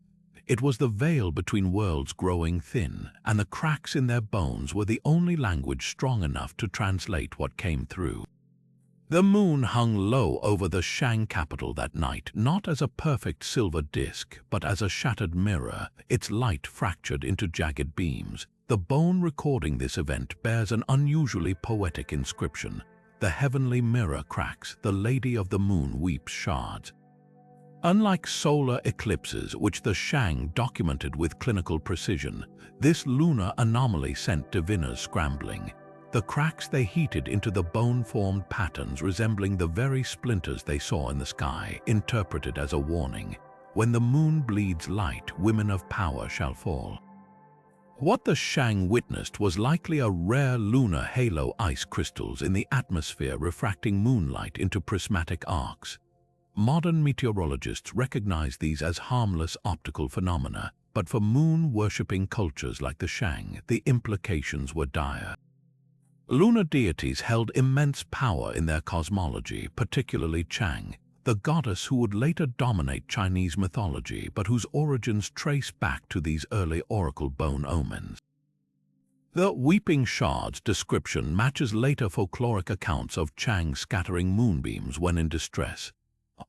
It was the veil between worlds growing thin, and the cracks in their bones were the only language strong enough to translate what came through. The moon hung low over the Shang capital that night, not as a perfect silver disk, but as a shattered mirror, its light fractured into jagged beams. The bone recording this event bears an unusually poetic inscription. "The heavenly mirror cracks, the Lady of the Moon weeps shards." Unlike solar eclipses, which the Shang documented with clinical precision, this lunar anomaly sent diviners scrambling. The cracks they heated into the bone-formed patterns resembling the very splinters they saw in the sky, interpreted as a warning. When the moon bleeds light, women of power shall fall. What the Shang witnessed was likely a rare lunar halo, ice crystals in the atmosphere refracting moonlight into prismatic arcs. Modern meteorologists recognize these as harmless optical phenomena, but for moon-worshipping cultures like the Shang, the implications were dire. Lunar deities held immense power in their cosmology, particularly Chang, the goddess who would later dominate Chinese mythology but whose origins trace back to these early oracle bone omens. The weeping shards description matches later folkloric accounts of Chang scattering moonbeams when in distress.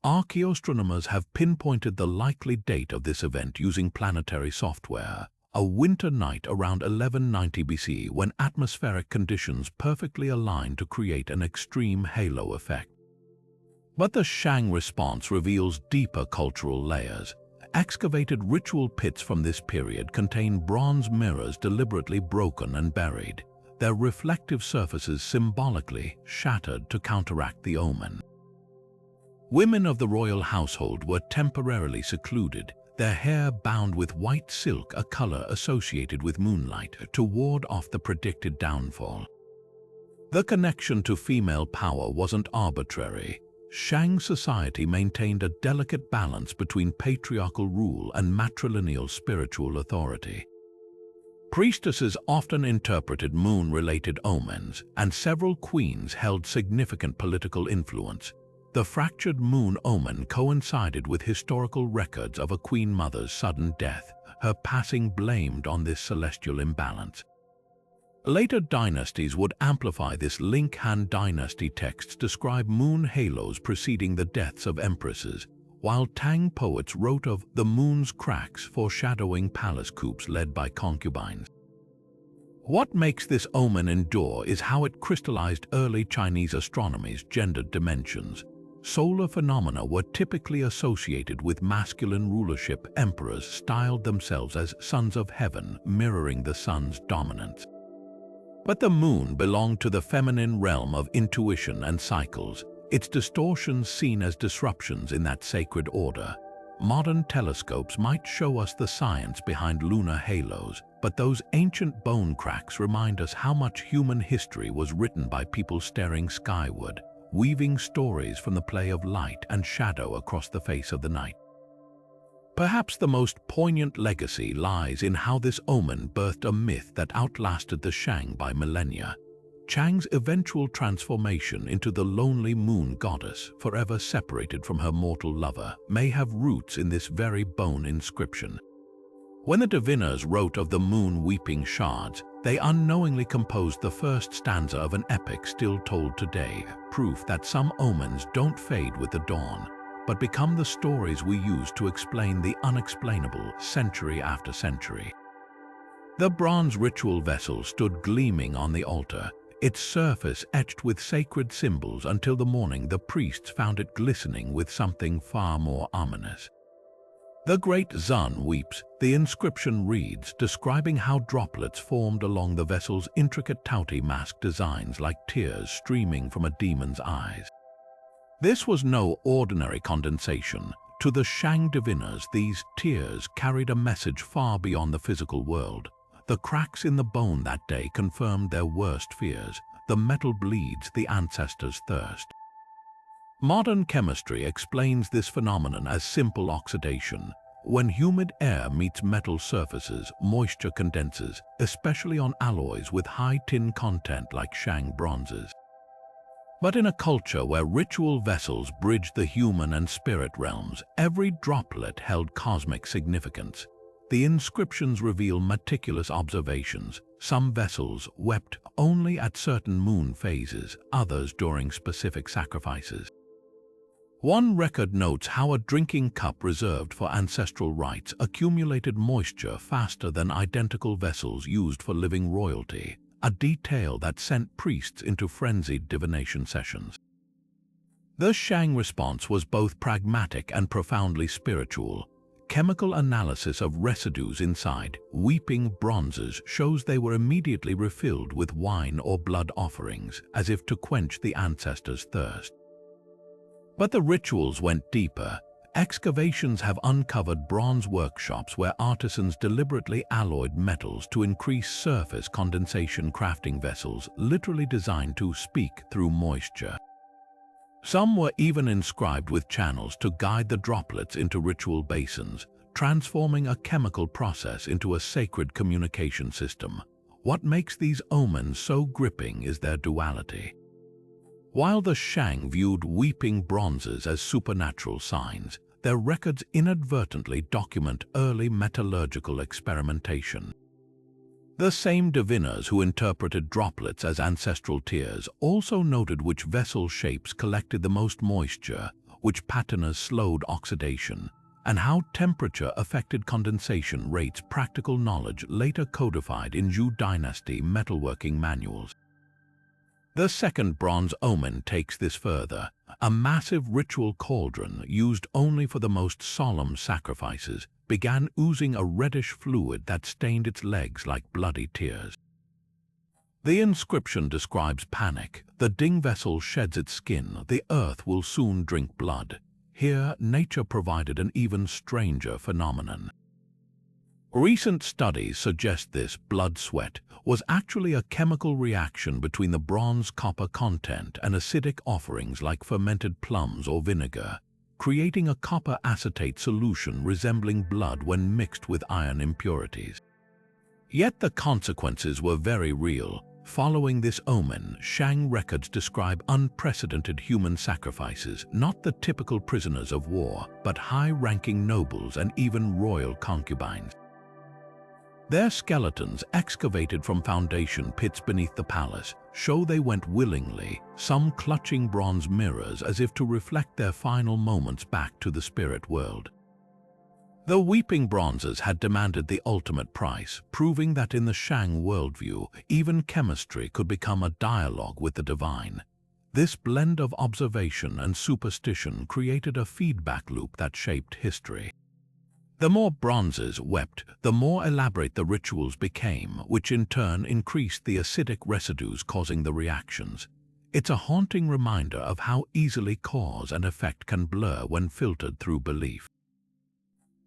Archaeoastronomers have pinpointed the likely date of this event using planetary software. A winter night around 1190 BC when atmospheric conditions perfectly aligned to create an extreme halo effect. But the Shang response reveals deeper cultural layers. Excavated ritual pits from this period contain bronze mirrors deliberately broken and buried, their reflective surfaces symbolically shattered to counteract the omen. Women of the royal household were temporarily secluded, their hair bound with white silk, a color associated with moonlight, to ward off the predicted downfall. The connection to female power wasn't arbitrary. Shang society maintained a delicate balance between patriarchal rule and matrilineal spiritual authority. Priestesses often interpreted moon-related omens, and several queens held significant political influence. The fractured moon omen coincided with historical records of a queen mother's sudden death, her passing blamed on this celestial imbalance. Later dynasties would amplify this link. Han Dynasty texts describe moon halos preceding the deaths of empresses, while Tang poets wrote of the moon's cracks foreshadowing palace coups led by concubines. What makes this omen endure is how it crystallized early Chinese astronomy's gendered dimensions. Solar phenomena were typically associated with masculine rulership. Emperors styled themselves as sons of heaven, mirroring the sun's dominance. But the moon belonged to the feminine realm of intuition and cycles, its distortions seen as disruptions in that sacred order. Modern telescopes might show us the science behind lunar halos, but those ancient bone cracks remind us how much human history was written by people staring skyward, weaving stories from the play of light and shadow across the face of the night. Perhaps the most poignant legacy lies in how this omen birthed a myth that outlasted the Shang by millennia. Chang's eventual transformation into the lonely moon goddess, forever separated from her mortal lover, may have roots in this very bone inscription. When the diviners wrote of the moon weeping shards, they unknowingly composed the first stanza of an epic still told today, proof that some omens don't fade with the dawn, but become the stories we use to explain the unexplainable century after century. The bronze ritual vessel stood gleaming on the altar, its surface etched with sacred symbols until the morning the priests found it glistening with something far more ominous. The great Zun weeps, the inscription reads, describing how droplets formed along the vessel's intricate Tauti mask designs like tears streaming from a demon's eyes. This was no ordinary condensation. To the Shang diviners, these tears carried a message far beyond the physical world. The cracks in the bone that day confirmed their worst fears. The metal bleeds the ancestors' thirst. Modern chemistry explains this phenomenon as simple oxidation. When humid air meets metal surfaces, moisture condenses, especially on alloys with high tin content like Shang bronzes. But in a culture where ritual vessels bridged the human and spirit realms, every droplet held cosmic significance. The inscriptions reveal meticulous observations. Some vessels wept only at certain moon phases, others during specific sacrifices. One record notes how a drinking cup reserved for ancestral rites accumulated moisture faster than identical vessels used for living royalty, a detail that sent priests into frenzied divination sessions. The Shang response was both pragmatic and profoundly spiritual. Chemical analysis of residues inside weeping bronzes shows they were immediately refilled with wine or blood offerings, as if to quench the ancestors' thirst. But the rituals went deeper. Excavations have uncovered bronze workshops where artisans deliberately alloyed metals to increase surface condensation, crafting vessels literally designed to speak through moisture. Some were even inscribed with channels to guide the droplets into ritual basins, transforming a chemical process into a sacred communication system. What makes these omens so gripping is their duality. While the Shang viewed weeping bronzes as supernatural signs, their records inadvertently document early metallurgical experimentation. The same diviners who interpreted droplets as ancestral tears also noted which vessel shapes collected the most moisture, which patterns slowed oxidation, and how temperature affected condensation rates. Practical knowledge later codified in Shang Dynasty metalworking manuals. The second bronze omen takes this further. A massive ritual cauldron, used only for the most solemn sacrifices, began oozing a reddish fluid that stained its legs like bloody tears. The inscription describes panic. The Ding vessel sheds its skin. The earth will soon drink blood. Here, nature provided an even stranger phenomenon. Recent studies suggest this blood sweat was actually a chemical reaction between the bronze-copper content and acidic offerings like fermented plums or vinegar, creating a copper acetate solution resembling blood when mixed with iron impurities. Yet the consequences were very real. Following this omen, Shang records describe unprecedented human sacrifices, not the typical prisoners of war, but high-ranking nobles and even royal concubines. Their skeletons, excavated from foundation pits beneath the palace, show they went willingly, some clutching bronze mirrors as if to reflect their final moments back to the spirit world. The weeping bronzes had demanded the ultimate price, proving that in the Shang worldview, even chemistry could become a dialogue with the divine. This blend of observation and superstition created a feedback loop that shaped history. The more bronzes wept, the more elaborate the rituals became, which in turn increased the acidic residues causing the reactions. It's a haunting reminder of how easily cause and effect can blur when filtered through belief.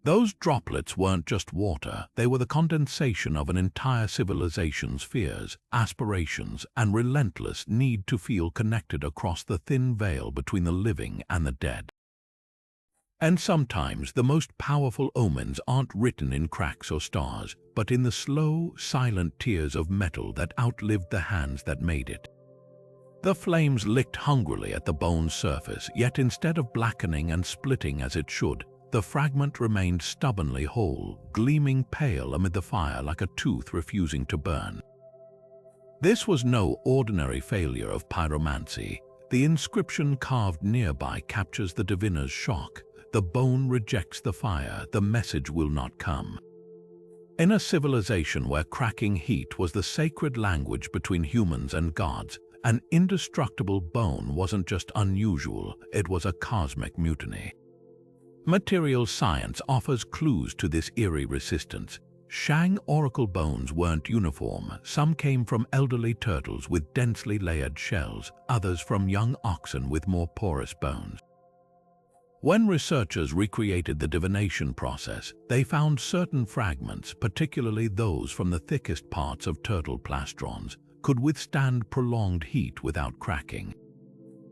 Those droplets weren't just water, they were the condensation of an entire civilization's fears, aspirations, and relentless need to feel connected across the thin veil between the living and the dead. And sometimes the most powerful omens aren't written in cracks or stars, but in the slow, silent tears of metal that outlived the hands that made it. The flames licked hungrily at the bone's surface, yet instead of blackening and splitting as it should, the fragment remained stubbornly whole, gleaming pale amid the fire like a tooth refusing to burn. This was no ordinary failure of pyromancy. The inscription carved nearby captures the diviner's shock. The bone rejects the fire, the message will not come. In a civilization where cracking heat was the sacred language between humans and gods, an indestructible bone wasn't just unusual, it was a cosmic mutiny. Material science offers clues to this eerie resistance. Shang oracle bones weren't uniform. Some came from elderly turtles with densely layered shells, others from young oxen with more porous bones. When researchers recreated the divination process, they found certain fragments, particularly those from the thickest parts of turtle plastrons, could withstand prolonged heat without cracking.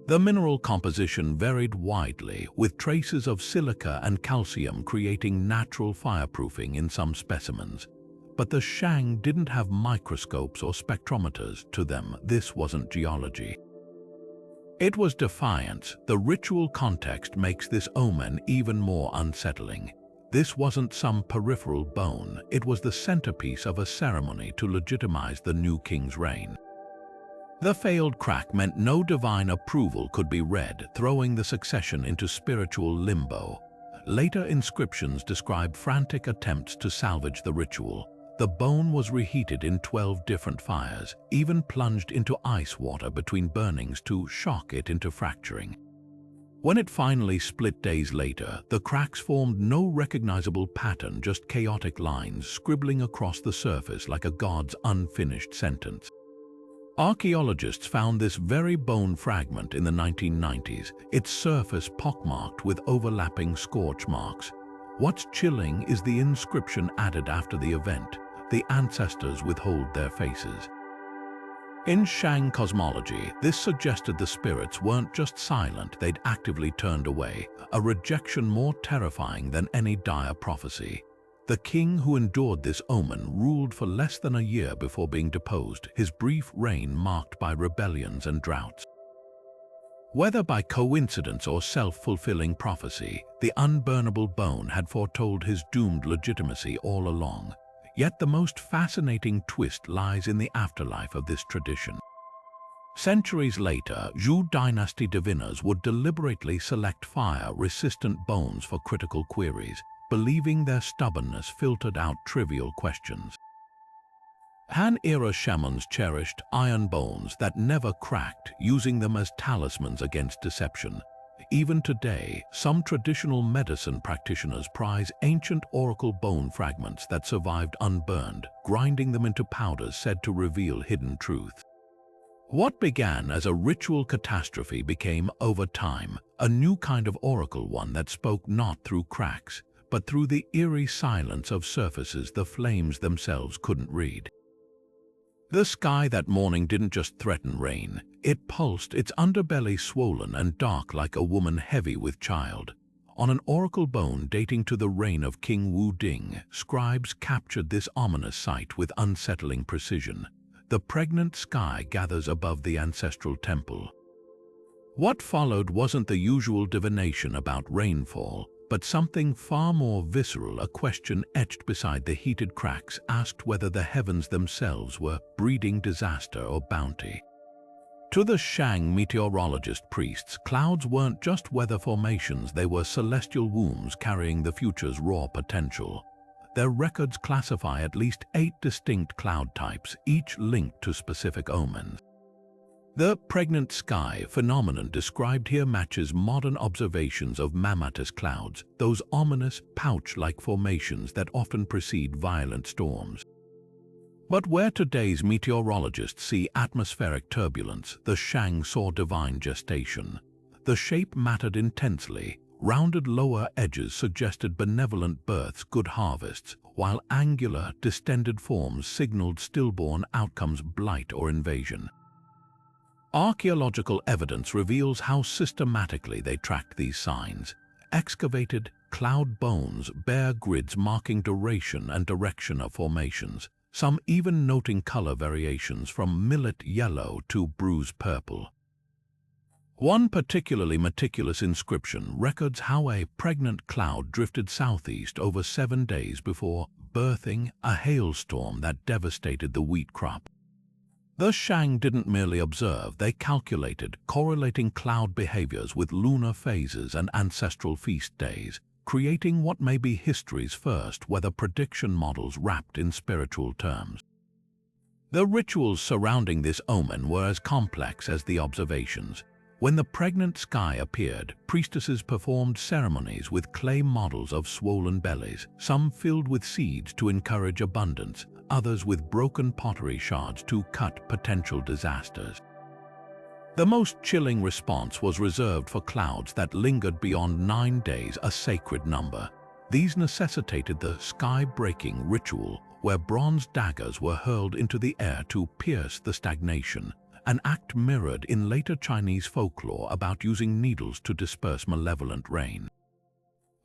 The mineral composition varied widely, with traces of silica and calcium creating natural fireproofing in some specimens. But the Shang didn't have microscopes or spectrometers. To them, this wasn't geology. It was defiance. The ritual context makes this omen even more unsettling. This wasn't some peripheral bone, it was the centerpiece of a ceremony to legitimize the new king's reign. The failed crack meant no divine approval could be read, throwing the succession into spiritual limbo. Later inscriptions describe frantic attempts to salvage the ritual. The bone was reheated in 12 different fires, even plunged into ice water between burnings to shock it into fracturing. When it finally split days later, the cracks formed no recognizable pattern, just chaotic lines scribbling across the surface like a god's unfinished sentence. Archaeologists found this very bone fragment in the 1990s, its surface pockmarked with overlapping scorch marks. What's chilling is the inscription added after the event. The ancestors withhold their faces. In Shang cosmology, this suggested the spirits weren't just silent, they'd actively turned away, a rejection more terrifying than any dire prophecy. The king who endured this omen ruled for less than a year before being deposed, his brief reign marked by rebellions and droughts. Whether by coincidence or self-fulfilling prophecy, the unburnable bone had foretold his doomed legitimacy all along. Yet the most fascinating twist lies in the afterlife of this tradition. Centuries later, Shang Dynasty diviners would deliberately select fire-resistant bones for critical queries, believing their stubbornness filtered out trivial questions. Han-era shamans cherished iron bones that never cracked, using them as talismans against deception. Even today, some traditional medicine practitioners prize ancient oracle bone fragments that survived unburned, grinding them into powders said to reveal hidden truth. What began as a ritual catastrophe became, over time, a new kind of oracle, one that spoke not through cracks, but through the eerie silence of surfaces the flames themselves couldn't read. The sky that morning didn't just threaten rain, it pulsed, its underbelly swollen and dark like a woman heavy with child. On an oracle bone dating to the reign of King Wu Ding, scribes captured this ominous sight with unsettling precision. The pregnant sky gathers above the ancestral temple. What followed wasn't the usual divination about rainfall, but something far more visceral. A question etched beside the heated cracks asked whether the heavens themselves were breeding disaster or bounty. To the Shang meteorologist priests, clouds weren't just weather formations, they were celestial wombs carrying the future's raw potential. Their records classify at least 8 distinct cloud types, each linked to specific omens. The pregnant sky phenomenon described here matches modern observations of mammatus clouds, those ominous pouch-like formations that often precede violent storms. But where today's meteorologists see atmospheric turbulence, the Shang saw divine gestation. The shape mattered intensely. Rounded lower edges suggested benevolent births, good harvests, while angular, distended forms signaled stillborn outcomes, blight or invasion. Archaeological evidence reveals how systematically they tracked these signs. Excavated cloud bones bear grids marking duration and direction of formations, some even noting color variations from millet yellow to bruise purple. One particularly meticulous inscription records how a pregnant cloud drifted southeast over 7 days before birthing a hailstorm that devastated the wheat crop. The Shang didn't merely observe, they calculated, correlating cloud behaviors with lunar phases and ancestral feast days, creating what may be history's first weather prediction models wrapped in spiritual terms. The rituals surrounding this omen were as complex as the observations. When the pregnant sky appeared, priestesses performed ceremonies with clay models of swollen bellies, some filled with seeds to encourage abundance, others with broken pottery shards to cut potential disasters. The most chilling response was reserved for clouds that lingered beyond 9 days, a sacred number. These necessitated the sky-breaking ritual, where bronze daggers were hurled into the air to pierce the stagnation, an act mirrored in later Chinese folklore about using needles to disperse malevolent rain.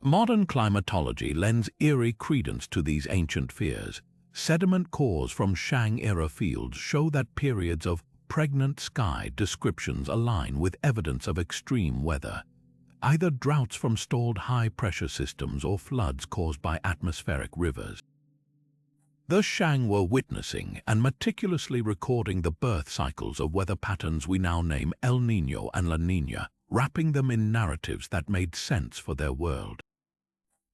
Modern climatology lends eerie credence to these ancient fears. Sediment cores from Shang-era fields show that periods of pregnant sky descriptions align with evidence of extreme weather, either droughts from stalled high-pressure systems or floods caused by atmospheric rivers. The Shang were witnessing and meticulously recording the birth cycles of weather patterns we now name El Niño and La Niña, wrapping them in narratives that made sense for their world.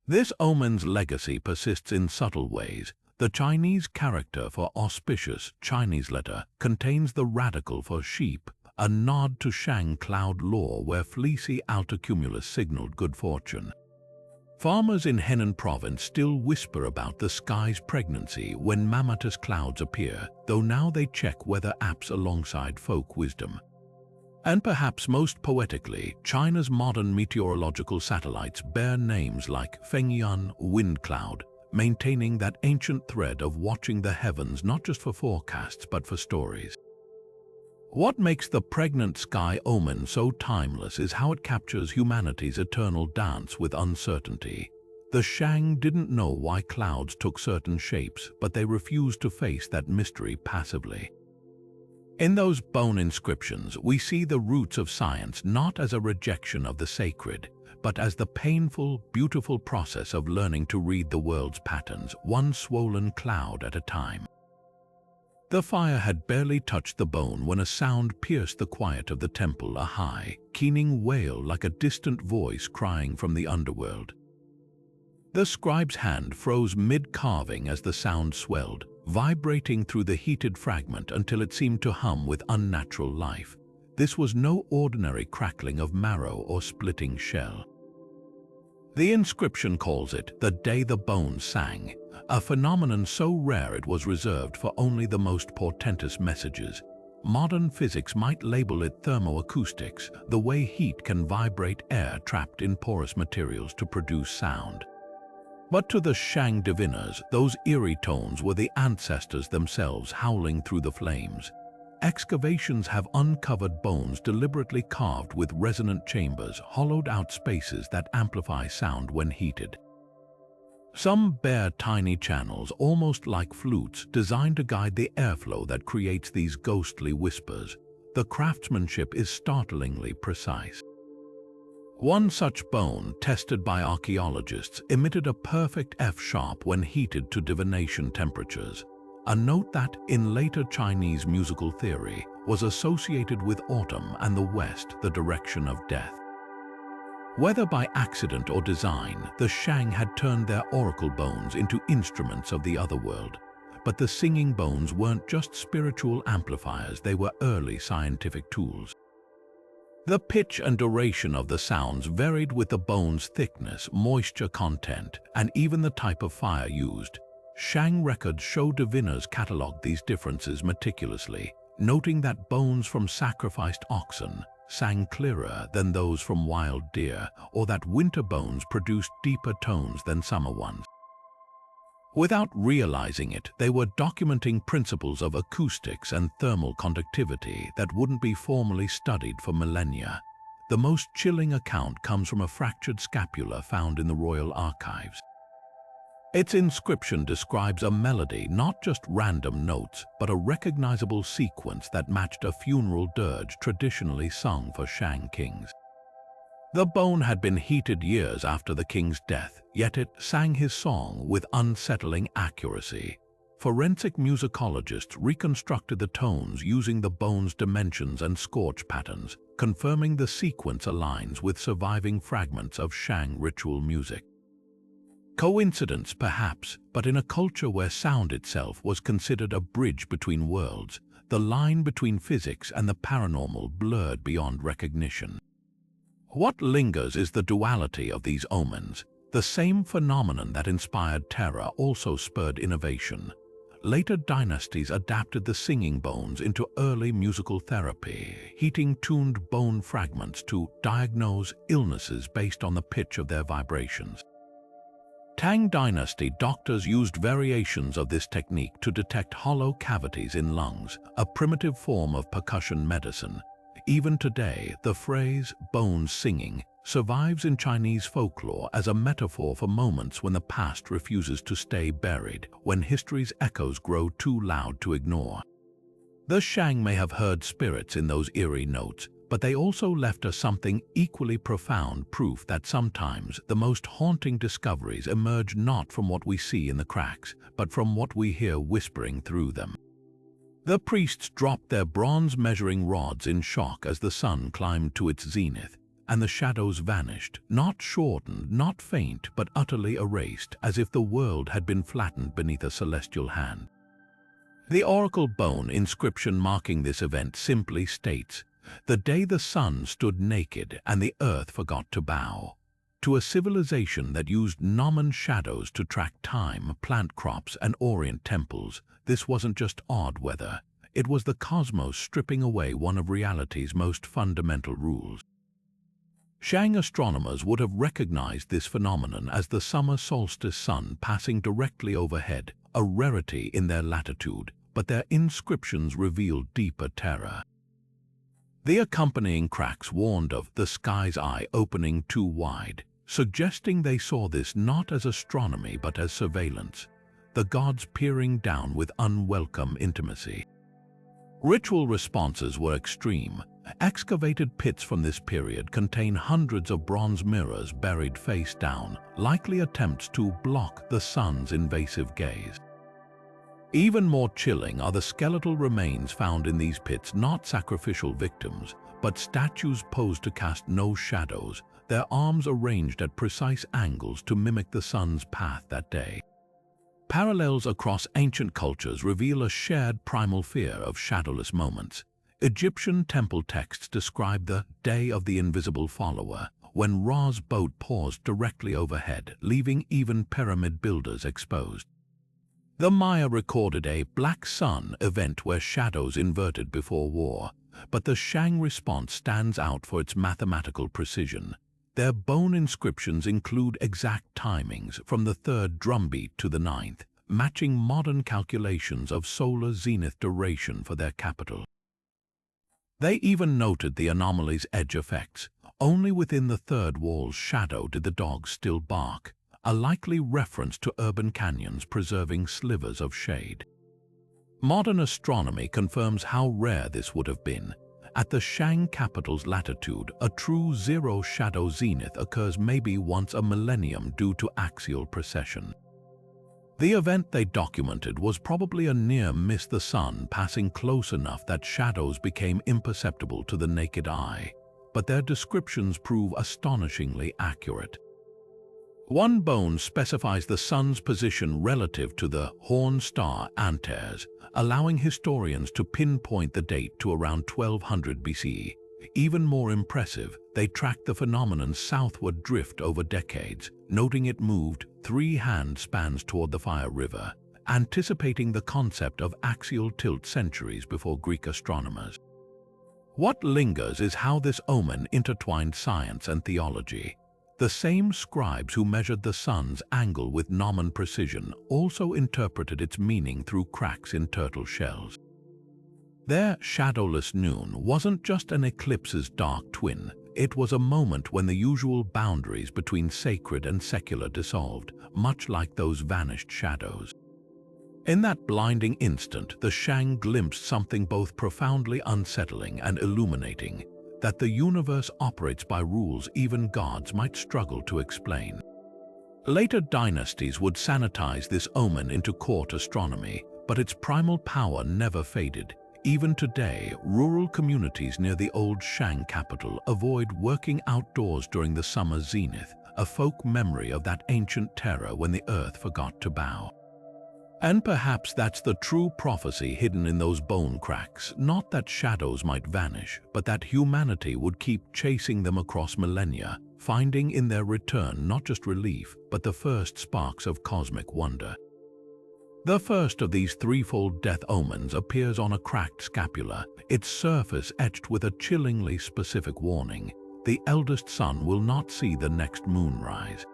This omen's legacy persists in subtle ways. The Chinese character for auspicious Chinese letter contains the radical for sheep, a nod to Shang cloud lore where fleecy altocumulus signaled good fortune. Farmers in Henan province still whisper about the sky's pregnancy when mammatus clouds appear, though now they check weather apps alongside folk wisdom. And perhaps most poetically, China's modern meteorological satellites bear names like Fengyun, wind cloud, maintaining that ancient thread of watching the heavens not just for forecasts but for stories. What makes the pregnant sky omen so timeless is how it captures humanity's eternal dance with uncertainty. The Shang didn't know why clouds took certain shapes, but they refused to face that mystery passively. In those bone inscriptions, we see the roots of science not as a rejection of the sacred, but as the painful, beautiful process of learning to read the world's patterns, one swollen cloud at a time. The fire had barely touched the bone when a sound pierced the quiet of the temple, a high, keening wail like a distant voice crying from the underworld. The scribe's hand froze mid-carving as the sound swelled, vibrating through the heated fragment until it seemed to hum with unnatural life. This was no ordinary crackling of marrow or splitting shell. The inscription calls it the day the bone sang, a phenomenon so rare it was reserved for only the most portentous messages. Modern physics might label it thermoacoustics, the way heat can vibrate air trapped in porous materials to produce sound. But to the Shang diviners, those eerie tones were the ancestors themselves howling through the flames. Excavations have uncovered bones deliberately carved with resonant chambers, hollowed out spaces that amplify sound when heated. Some bear tiny channels, almost like flutes, designed to guide the airflow that creates these ghostly whispers. The craftsmanship is startlingly precise. One such bone, tested by archaeologists, emitted a perfect F-sharp when heated to divination temperatures, a note that, in later Chinese musical theory, was associated with autumn and the west, the direction of death. Whether by accident or design, the Shang had turned their oracle bones into instruments of the otherworld. But the singing bones weren't just spiritual amplifiers, they were early scientific tools. The pitch and duration of the sounds varied with the bone's thickness, moisture content, and even the type of fire used. Shang records show diviners catalogued these differences meticulously, noting that bones from sacrificed oxen sang clearer than those from wild deer, or that winter bones produced deeper tones than summer ones. Without realizing it, they were documenting principles of acoustics and thermal conductivity that wouldn't be formally studied for millennia. The most chilling account comes from a fractured scapula found in the royal archives. Its inscription describes a melody, not just random notes, but a recognizable sequence that matched a funeral dirge traditionally sung for Shang kings. The bone had been heated years after the king's death, yet it sang his song with unsettling accuracy. Forensic musicologists reconstructed the tones using the bone's dimensions and scorch patterns, confirming the sequence aligns with surviving fragments of Shang ritual music. Coincidence, perhaps, but in a culture where sound itself was considered a bridge between worlds, the line between physics and the paranormal blurred beyond recognition. What lingers is the duality of these omens. The same phenomenon that inspired terror also spurred innovation. Later dynasties adapted the singing bones into early musical therapy, heating tuned bone fragments to diagnose illnesses based on the pitch of their vibrations. Shang Dynasty doctors used variations of this technique to detect hollow cavities in lungs, a primitive form of percussion medicine. Even today, the phrase "bones singing" survives in Chinese folklore as a metaphor for moments when the past refuses to stay buried, when history's echoes grow too loud to ignore. The Shang may have heard spirits in those eerie notes, but they also left us something equally profound, proof that sometimes the most haunting discoveries emerge not from what we see in the cracks, but from what we hear whispering through them. The priests dropped their bronze measuring rods in shock as the sun climbed to its zenith, and the shadows vanished, not shortened, not faint, but utterly erased, as if the world had been flattened beneath a celestial hand. The oracle bone inscription marking this event simply states, "The day the sun stood naked and the earth forgot to bow." To a civilization that used gnomon shadows to track time, plant crops, and orient temples, this wasn't just odd weather. It was the cosmos stripping away one of reality's most fundamental rules. Shang astronomers would have recognized this phenomenon as the summer solstice sun passing directly overhead, a rarity in their latitude, but their inscriptions revealed deeper terror. The accompanying cracks warned of the sky's eye opening too wide, suggesting they saw this not as astronomy but as surveillance, the gods peering down with unwelcome intimacy. Ritual responses were extreme. Excavated pits from this period contain hundreds of bronze mirrors buried face down, likely attempts to block the sun's invasive gaze. Even more chilling are the skeletal remains found in these pits, not sacrificial victims, but statues posed to cast no shadows, their arms arranged at precise angles to mimic the sun's path that day. Parallels across ancient cultures reveal a shared primal fear of shadowless moments. Egyptian temple texts describe the Day of the Invisible Follower, when Ra's boat paused directly overhead, leaving even pyramid builders exposed. The Maya recorded a Black Sun event where shadows inverted before war, but the Shang response stands out for its mathematical precision. Their bone inscriptions include exact timings from the 3rd drumbeat to the 9th, matching modern calculations of solar zenith duration for their capital. They even noted the anomaly's edge effects. Only within the 3rd wall's shadow did the dogs still bark, a likely reference to urban canyons preserving slivers of shade. Modern astronomy confirms how rare this would have been. At the Shang capital's latitude, a true zero-shadow zenith occurs maybe once a millennium due to axial precession. The event they documented was probably a near miss, the sun passing close enough that shadows became imperceptible to the naked eye, but their descriptions prove astonishingly accurate. One bone specifies the sun's position relative to the horn star Antares, allowing historians to pinpoint the date to around 1200 BCE. Even more impressive, they tracked the phenomenon's southward drift over decades, noting it moved 3 hand spans toward the Fire River, anticipating the concept of axial tilt centuries before Greek astronomers. What lingers is how this omen intertwined science and theology. The same scribes who measured the sun's angle with gnomon precision also interpreted its meaning through cracks in turtle shells. Their shadowless noon wasn't just an eclipse's dark twin, it was a moment when the usual boundaries between sacred and secular dissolved, much like those vanished shadows. In that blinding instant, the Shang glimpsed something both profoundly unsettling and illuminating, that the universe operates by rules even gods might struggle to explain. Later dynasties would sanitize this omen into court astronomy, but its primal power never faded. Even today, rural communities near the old Shang capital avoid working outdoors during the summer zenith, a folk memory of that ancient terror when the earth forgot to bow. And perhaps that's the true prophecy hidden in those bone cracks, not that shadows might vanish, but that humanity would keep chasing them across millennia, finding in their return not just relief, but the first sparks of cosmic wonder. The first of these threefold death omens appears on a cracked scapula, its surface etched with a chillingly specific warning: the eldest son will not see the next moonrise.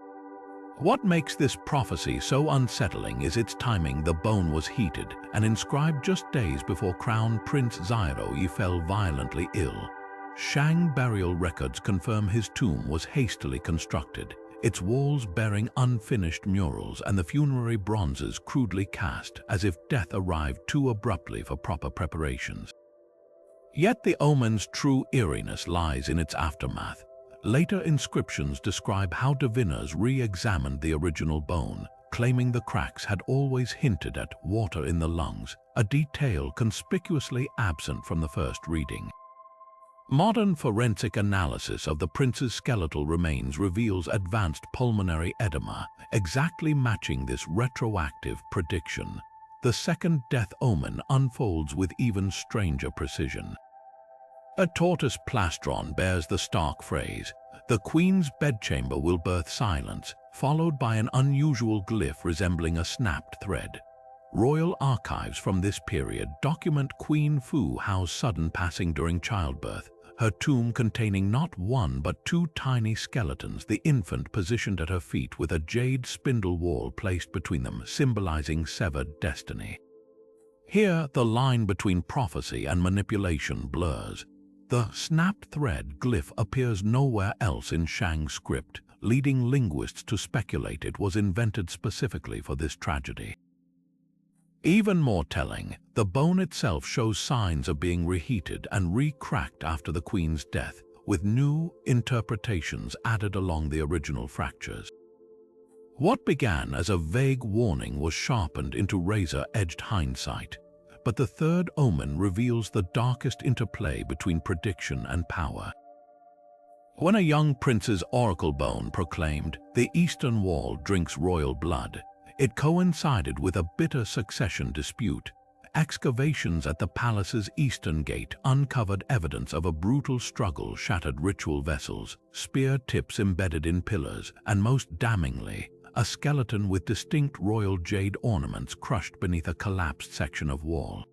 What makes this prophecy so unsettling is its timing. The bone was heated and inscribed just days before Crown Prince Xiaorou fell violently ill. Shang burial records confirm his tomb was hastily constructed, its walls bearing unfinished murals and the funerary bronzes crudely cast, as if death arrived too abruptly for proper preparations. Yet the omen's true eeriness lies in its aftermath. Later inscriptions describe how diviners re-examined the original bone, claiming the cracks had always hinted at water in the lungs, a detail conspicuously absent from the first reading. Modern forensic analysis of the prince's skeletal remains reveals advanced pulmonary edema, exactly matching this retroactive prediction. The second death omen unfolds with even stranger precision. A tortoise plastron bears the stark phrase, "The Queen's bedchamber will birth silence," followed by an unusual glyph resembling a snapped thread. Royal archives from this period document Queen Fu Hao's sudden passing during childbirth, her tomb containing not one but 2 tiny skeletons, the infant positioned at her feet with a jade spindle whorl placed between them, symbolizing severed destiny. Here, the line between prophecy and manipulation blurs. The snapped thread glyph appears nowhere else in Shang script, leading linguists to speculate it was invented specifically for this tragedy. Even more telling, the bone itself shows signs of being reheated and re-cracked after the Queen's death, with new interpretations added along the original fractures. What began as a vague warning was sharpened into razor-edged hindsight, but the third omen reveals the darkest interplay between prediction and power. When a young prince's oracle bone proclaimed, "The eastern wall drinks royal blood," it coincided with a bitter succession dispute. Excavations at the palace's eastern gate uncovered evidence of a brutal struggle, shattered ritual vessels, spear tips embedded in pillars, and most damningly, a skeleton with distinct royal jade ornaments crushed beneath a collapsed section of wall.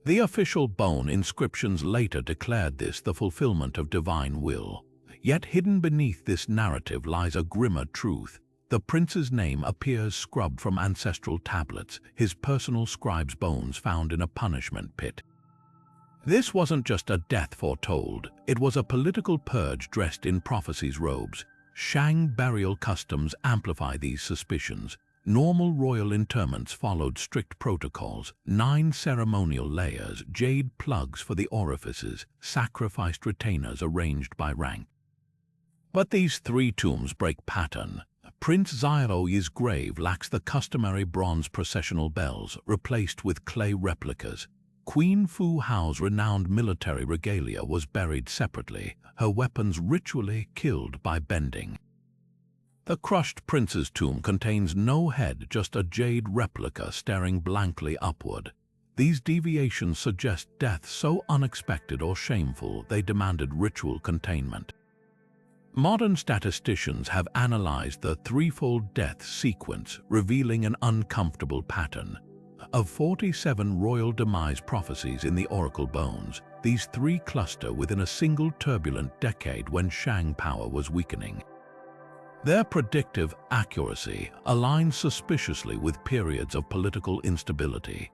The official bone inscriptions later declared this the fulfillment of divine will. Yet hidden beneath this narrative lies a grimmer truth. The prince's name appears scrubbed from ancestral tablets, his personal scribe's bones found in a punishment pit. This wasn't just a death foretold, it was a political purge dressed in prophecy's robes. Shang burial customs amplify these suspicions. Normal royal interments followed strict protocols, 9 ceremonial layers, jade plugs for the orifices, sacrificed retainers arranged by rank. But these 3 tombs break pattern. Prince Xiaorou's grave lacks the customary bronze processional bells, replaced with clay replicas. Queen Fu Hao's renowned military regalia was buried separately, her weapons ritually killed by bending. The crushed prince's tomb contains no head, just a jade replica staring blankly upward. These deviations suggest death so unexpected or shameful they demanded ritual containment. Modern statisticians have analyzed the threefold death sequence, revealing an uncomfortable pattern. Of 47 royal demise prophecies in the oracle bones, these three cluster within a single turbulent decade when Shang power was weakening. Their predictive accuracy aligns suspiciously with periods of political instability.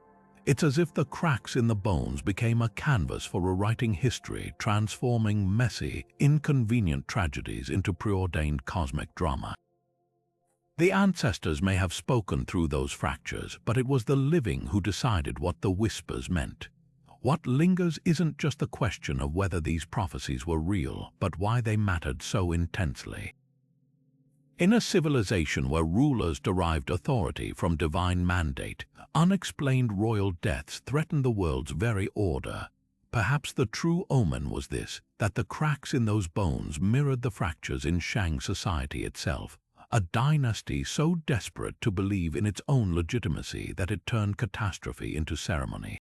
It's as if the cracks in the bones became a canvas for rewriting history, transforming messy, inconvenient tragedies into preordained cosmic drama. The ancestors may have spoken through those fractures, but it was the living who decided what the whispers meant. What lingers isn't just the question of whether these prophecies were real, but why they mattered so intensely. In a civilization where rulers derived authority from divine mandate, unexplained royal deaths threatened the world's very order. Perhaps the true omen was this, that the cracks in those bones mirrored the fractures in Shang society itself, a dynasty so desperate to believe in its own legitimacy that it turned catastrophe into ceremony.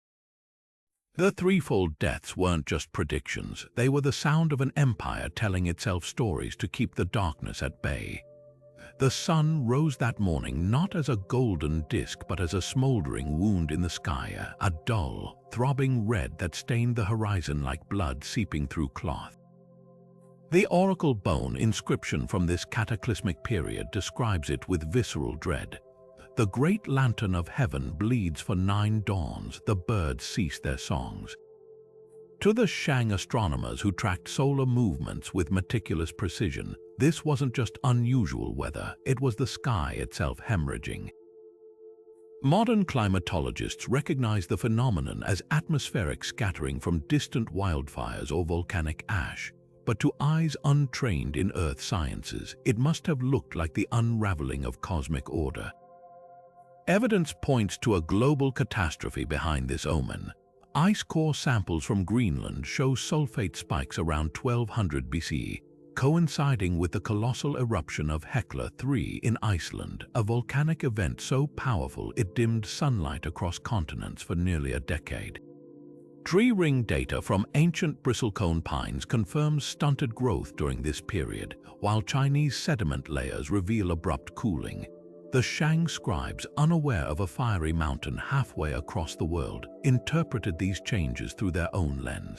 The threefold deaths weren't just predictions, they were the sound of an empire telling itself stories to keep the darkness at bay. The sun rose that morning not as a golden disk but as a smoldering wound in the sky, a dull, throbbing red that stained the horizon like blood seeping through cloth. The oracle bone inscription from this cataclysmic period describes it with visceral dread. The great lantern of heaven bleeds for 9 dawns, the birds cease their songs. To the Shang astronomers who tracked solar movements with meticulous precision, this wasn't just unusual weather, it was the sky itself hemorrhaging. Modern climatologists recognize the phenomenon as atmospheric scattering from distant wildfires or volcanic ash, but to eyes untrained in earth sciences, it must have looked like the unraveling of cosmic order. Evidence points to a global catastrophe behind this omen. Ice core samples from Greenland show sulfate spikes around 1200 BCE, coinciding with the colossal eruption of Hekla 3 in Iceland, a volcanic event so powerful it dimmed sunlight across continents for nearly a decade. Tree ring data from ancient bristlecone pines confirms stunted growth during this period, while Chinese sediment layers reveal abrupt cooling. The Shang scribes, unaware of a fiery mountain halfway across the world, interpreted these changes through their own lens.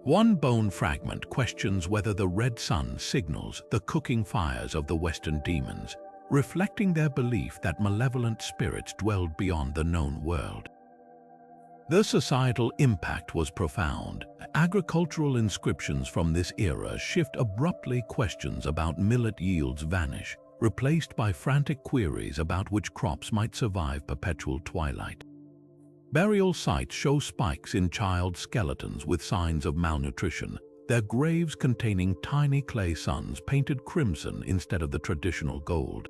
One bone fragment questions whether the red sun signals the cooking fires of the Western demons, reflecting their belief that malevolent spirits dwelled beyond the known world. The societal impact was profound. Agricultural inscriptions from this era shift abruptly. Questions about millet yields vanish, replaced by frantic queries about which crops might survive perpetual twilight. Burial sites show spikes in child skeletons with signs of malnutrition, their graves containing tiny clay suns painted crimson instead of the traditional gold.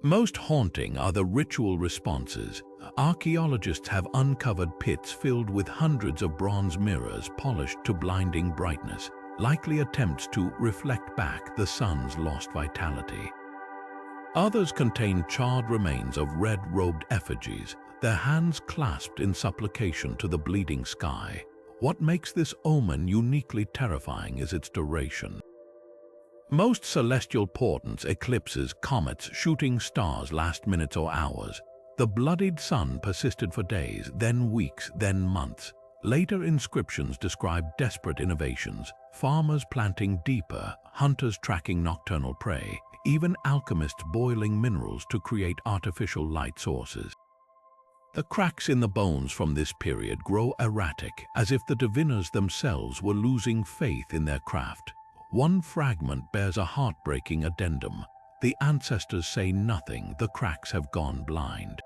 Most haunting are the ritual responses. Archaeologists have uncovered pits filled with hundreds of bronze mirrors polished to blinding brightness, likely attempts to reflect back the sun's lost vitality. Others contain charred remains of red-robed effigies, their hands clasped in supplication to the bleeding sky. What makes this omen uniquely terrifying is its duration. Most celestial portents, eclipses, comets, shooting stars last minutes or hours. The bloodied sun persisted for days, then weeks, then months. Later inscriptions describe desperate innovations, farmers planting deeper, hunters tracking nocturnal prey, even alchemists boiling minerals to create artificial light sources. The cracks in the bones from this period grow erratic, as if the diviners themselves were losing faith in their craft. One fragment bears a heartbreaking addendum. The ancestors say nothing, the cracks have gone blind.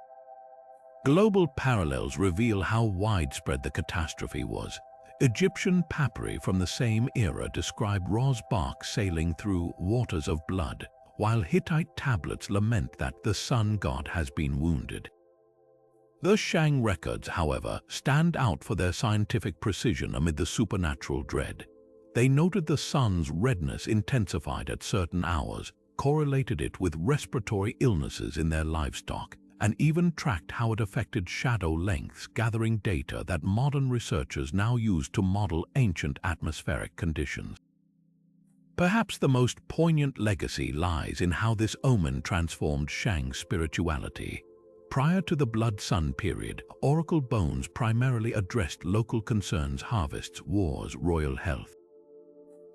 Global parallels reveal how widespread the catastrophe was. Egyptian papyri from the same era describe Ro's bark sailing through waters of blood, while Hittite tablets lament that the sun god has been wounded. The Shang records, however, stand out for their scientific precision amid the supernatural dread. They noted the sun's redness intensified at certain hours, correlated it with respiratory illnesses in their livestock, and even tracked how it affected shadow lengths, gathering data that modern researchers now use to model ancient atmospheric conditions. Perhaps the most poignant legacy lies in how this omen transformed Shang spirituality. Prior to the Blood Sun period, oracle bones primarily addressed local concerns: harvests, wars, royal health.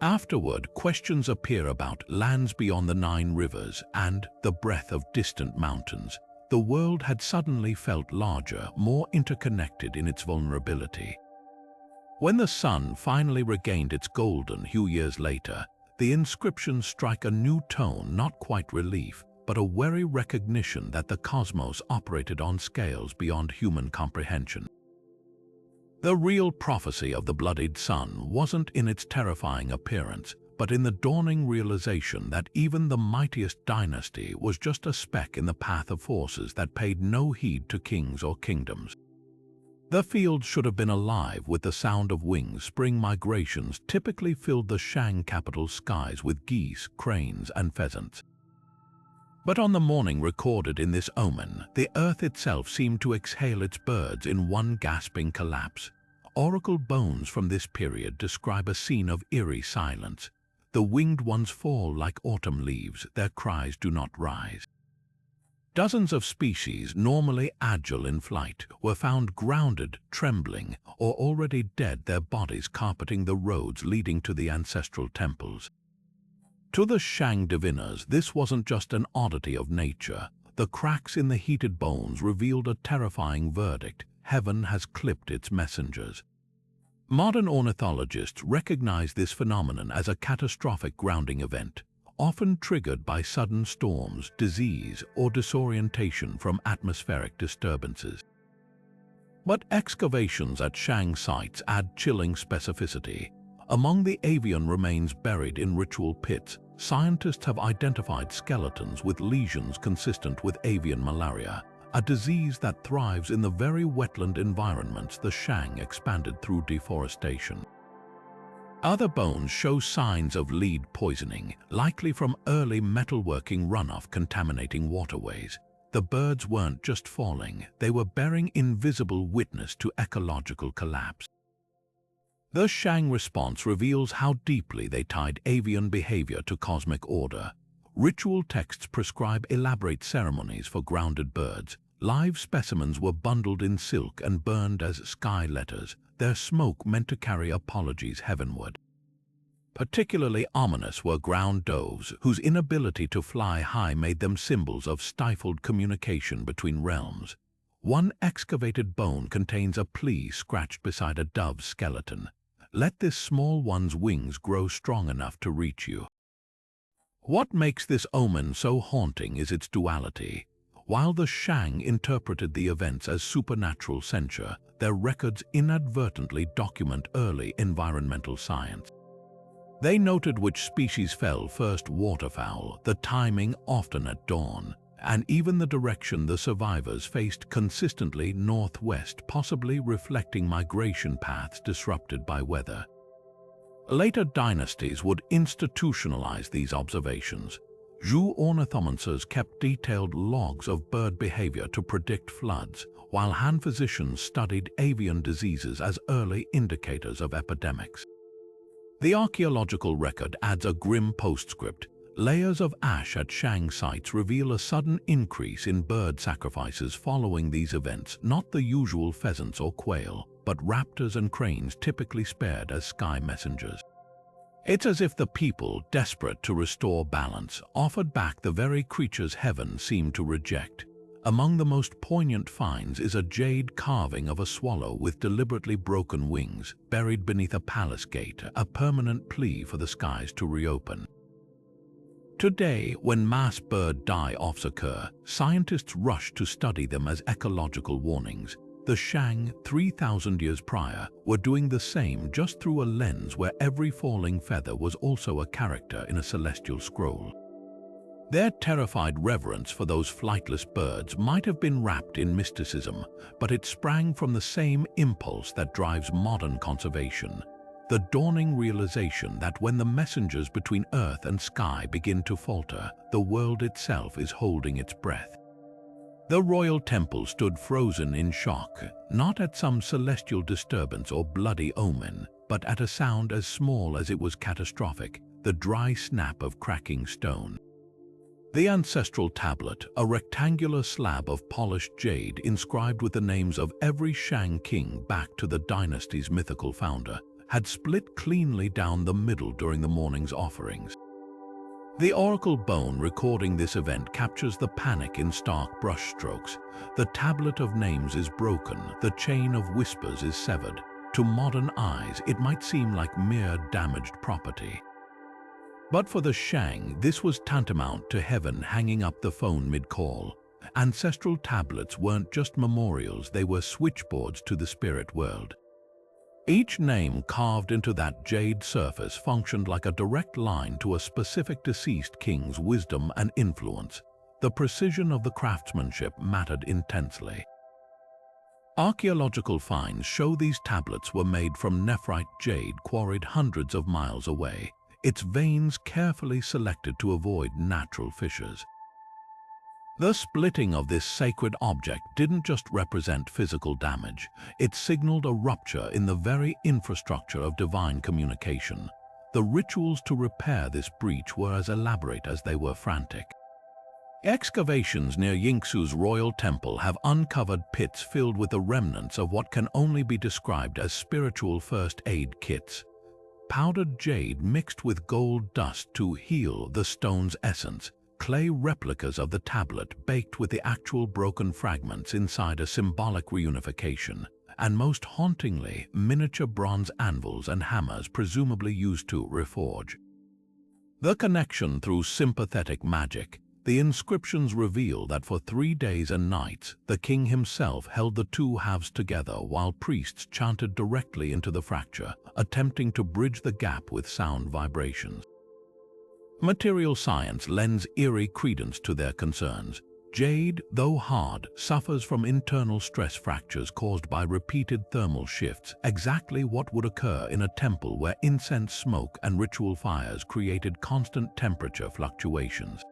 Afterward, questions appear about lands beyond the 9 rivers and the breadth of distant mountains. The world had suddenly felt larger, more interconnected in its vulnerability. When the sun finally regained its golden hue years later, the inscriptions strike a new tone, not quite relief, but a wary recognition that the cosmos operated on scales beyond human comprehension. The real prophecy of the bloodied sun wasn't in its terrifying appearance, but in the dawning realization that even the mightiest dynasty was just a speck in the path of forces that paid no heed to kings or kingdoms. The fields should have been alive with the sound of wings. Spring migrations typically filled the Shang capital's skies with geese, cranes, and pheasants. But on the morning recorded in this omen, the earth itself seemed to exhale its birds in one gasping collapse. Oracle bones from this period describe a scene of eerie silence. The winged ones fall like autumn leaves, their cries do not rise. Dozens of species, normally agile in flight, were found grounded, trembling, or already dead, their bodies carpeting the roads leading to the ancestral temples. To the Shang diviners, this wasn't just an oddity of nature. The cracks in the heated bones revealed a terrifying verdict: heaven has clipped its messengers. Modern ornithologists recognize this phenomenon as a catastrophic grounding event, often triggered by sudden storms, disease, or disorientation from atmospheric disturbances. But excavations at Shang sites add chilling specificity. Among the avian remains buried in ritual pits, scientists have identified skeletons with lesions consistent with avian malaria, a disease that thrives in the very wetland environments the Shang expanded through deforestation. Other bones show signs of lead poisoning, likely from early metalworking runoff contaminating waterways. The birds weren't just falling, they were bearing invisible witness to ecological collapse. The Shang response reveals how deeply they tied avian behavior to cosmic order. Ritual texts prescribe elaborate ceremonies for grounded birds. Live specimens were bundled in silk and burned as sky letters, their smoke meant to carry apologies heavenward. Particularly ominous were ground doves, whose inability to fly high made them symbols of stifled communication between realms. One excavated bone contains a plea scratched beside a dove's skeleton: "Let this small one's wings grow strong enough to reach you." What makes this omen so haunting is its duality. While the Shang interpreted the events as supernatural censure, their records inadvertently document early environmental science. They noted which species fell first: waterfowl, the timing often at dawn, and even the direction the survivors faced, consistently northwest, possibly reflecting migration paths disrupted by weather. Later dynasties would institutionalize these observations. Zhou ornithomancers kept detailed logs of bird behavior to predict floods, while Han physicians studied avian diseases as early indicators of epidemics. The archaeological record adds a grim postscript. Layers of ash at Shang sites reveal a sudden increase in bird sacrifices following these events, not the usual pheasants or quail, but raptors and cranes, typically spared as sky messengers. It's as if the people, desperate to restore balance, offered back the very creatures heaven seemed to reject. Among the most poignant finds is a jade carving of a swallow with deliberately broken wings, buried beneath a palace gate, a permanent plea for the skies to reopen. Today, when mass bird die-offs occur, scientists rush to study them as ecological warnings. The Shang, 3,000 years prior, were doing the same, just through a lens where every falling feather was also a character in a celestial scroll. Their terrified reverence for those flightless birds might have been wrapped in mysticism, but it sprang from the same impulse that drives modern conservation: the dawning realization that when the messengers between earth and sky begin to falter, the world itself is holding its breath. The royal temple stood frozen in shock, not at some celestial disturbance or bloody omen, but at a sound as small as it was catastrophic, the dry snap of cracking stone. The ancestral tablet, a rectangular slab of polished jade inscribed with the names of every Shang king back to the dynasty's mythical founder, had split cleanly down the middle during the morning's offerings. The oracle bone recording this event captures the panic in stark brushstrokes. The tablet of names is broken, the chain of whispers is severed. To modern eyes, it might seem like mere damaged property. But for the Shang, this was tantamount to heaven hanging up the phone mid-call. Ancestral tablets weren't just memorials, they were switchboards to the spirit world. Each name carved into that jade surface functioned like a direct line to a specific deceased king's wisdom and influence. The precision of the craftsmanship mattered intensely. Archaeological finds show these tablets were made from nephrite jade quarried hundreds of miles away, its veins carefully selected to avoid natural fissures. The splitting of this sacred object didn't just represent physical damage, it signaled a rupture in the very infrastructure of divine communication. The rituals to repair this breach were as elaborate as they were frantic. Excavations near Yingxu's royal temple have uncovered pits filled with the remnants of what can only be described as spiritual first aid kits. Powdered jade mixed with gold dust to heal the stone's essence, clay replicas of the tablet baked with the actual broken fragments inside a symbolic reunification, and most hauntingly, miniature bronze anvils and hammers presumably used to reforge. The connection through sympathetic magic. The inscriptions reveal that for 3 days and nights, the king himself held the two halves together while priests chanted directly into the fracture, attempting to bridge the gap with sound vibrations. Material science lends eerie credence to their concerns. Jade, though hard, suffers from internal stress fractures caused by repeated thermal shifts, exactly what would occur in a temple where incense smoke and ritual fires created constant temperature fluctuations.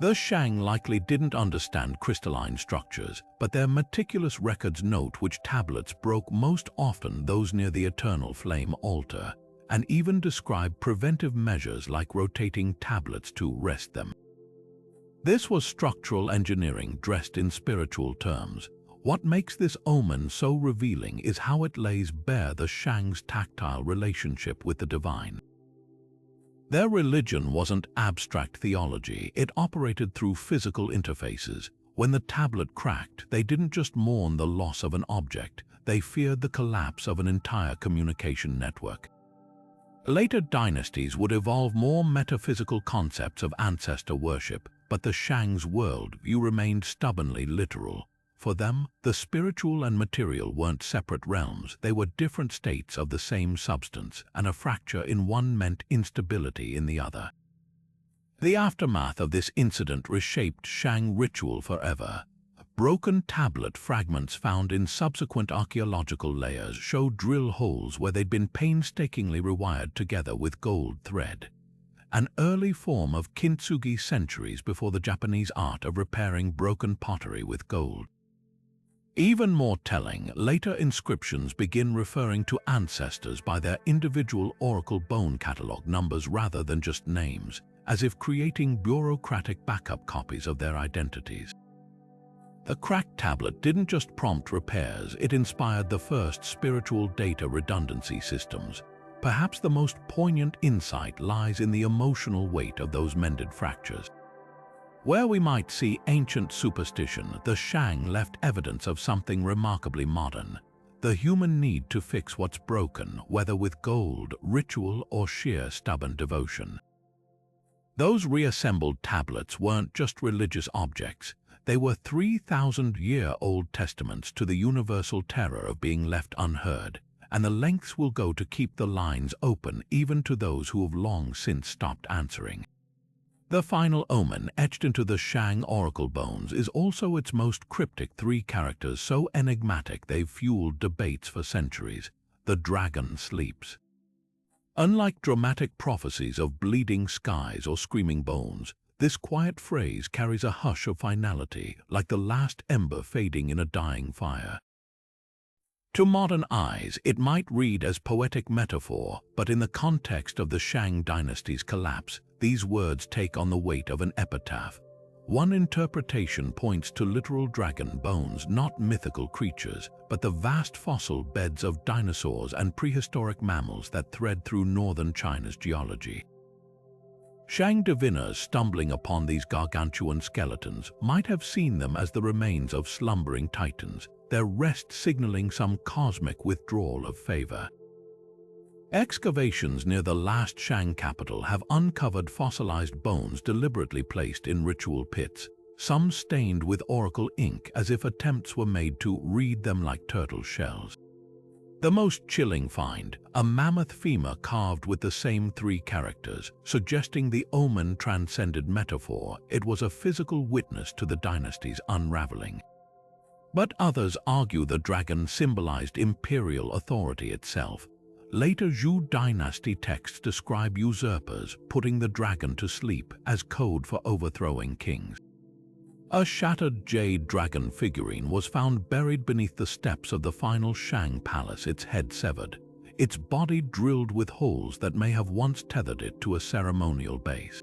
The Shang likely didn't understand crystalline structures, but their meticulous records note which tablets broke most often, those near the eternal flame altar, and even describe preventive measures like rotating tablets to rest them. This was structural engineering dressed in spiritual terms. What makes this omen so revealing is how it lays bare the Shang's tactile relationship with the divine. Their religion wasn't abstract theology, it operated through physical interfaces. When the tablet cracked, they didn't just mourn the loss of an object, they feared the collapse of an entire communication network. Later dynasties would evolve more metaphysical concepts of ancestor worship, but the Shang's worldview remained stubbornly literal. For them, the spiritual and material weren't separate realms, they were different states of the same substance, and a fracture in one meant instability in the other. The aftermath of this incident reshaped Shang ritual forever. Broken tablet fragments found in subsequent archaeological layers show drill holes where they'd been painstakingly rewired together with gold thread. An early form of kintsugi centuries before the Japanese art of repairing broken pottery with gold. Even more telling, later inscriptions begin referring to ancestors by their individual oracle bone catalog numbers rather than just names, as if creating bureaucratic backup copies of their identities. The cracked tablet didn't just prompt repairs, it inspired the first spiritual data redundancy systems. Perhaps the most poignant insight lies in the emotional weight of those mended fractures. Where we might see ancient superstition, the Shang left evidence of something remarkably modern: the human need to fix what's broken, whether with gold, ritual, or sheer stubborn devotion. Those reassembled tablets weren't just religious objects, they were 3,000-year-old testaments to the universal terror of being left unheard, and the lengths will go to keep the lines open even to those who have long since stopped answering. The final omen, etched into the Shang oracle bones, is also its most cryptic. 3 characters so enigmatic they've fueled debates for centuries. the dragon sleeps. Unlike dramatic prophecies of bleeding skies or screaming bones, this quiet phrase carries a hush of finality, like the last ember fading in a dying fire. To modern eyes, it might read as poetic metaphor, but in the context of the Shang Dynasty's collapse, these words take on the weight of an epitaph. One interpretation points to literal dragon bones, not mythical creatures, but the vast fossil beds of dinosaurs and prehistoric mammals that thread through northern China's geology. Shang diviners stumbling upon these gargantuan skeletons might have seen them as the remains of slumbering titans, their rest signaling some cosmic withdrawal of favor. Excavations near the last Shang capital have uncovered fossilized bones deliberately placed in ritual pits, some stained with oracle ink as if attempts were made to read them like turtle shells. The most chilling find, a mammoth femur carved with the same three characters, suggesting the omen transcended metaphor. It was a physical witness to the dynasty's unraveling. But others argue the dragon symbolized imperial authority itself. Later Zhou dynasty texts describe usurpers putting the dragon to sleep as code for overthrowing kings. A shattered jade dragon figurine was found buried beneath the steps of the final Shang palace, its head severed, its body drilled with holes that may have once tethered it to a ceremonial base.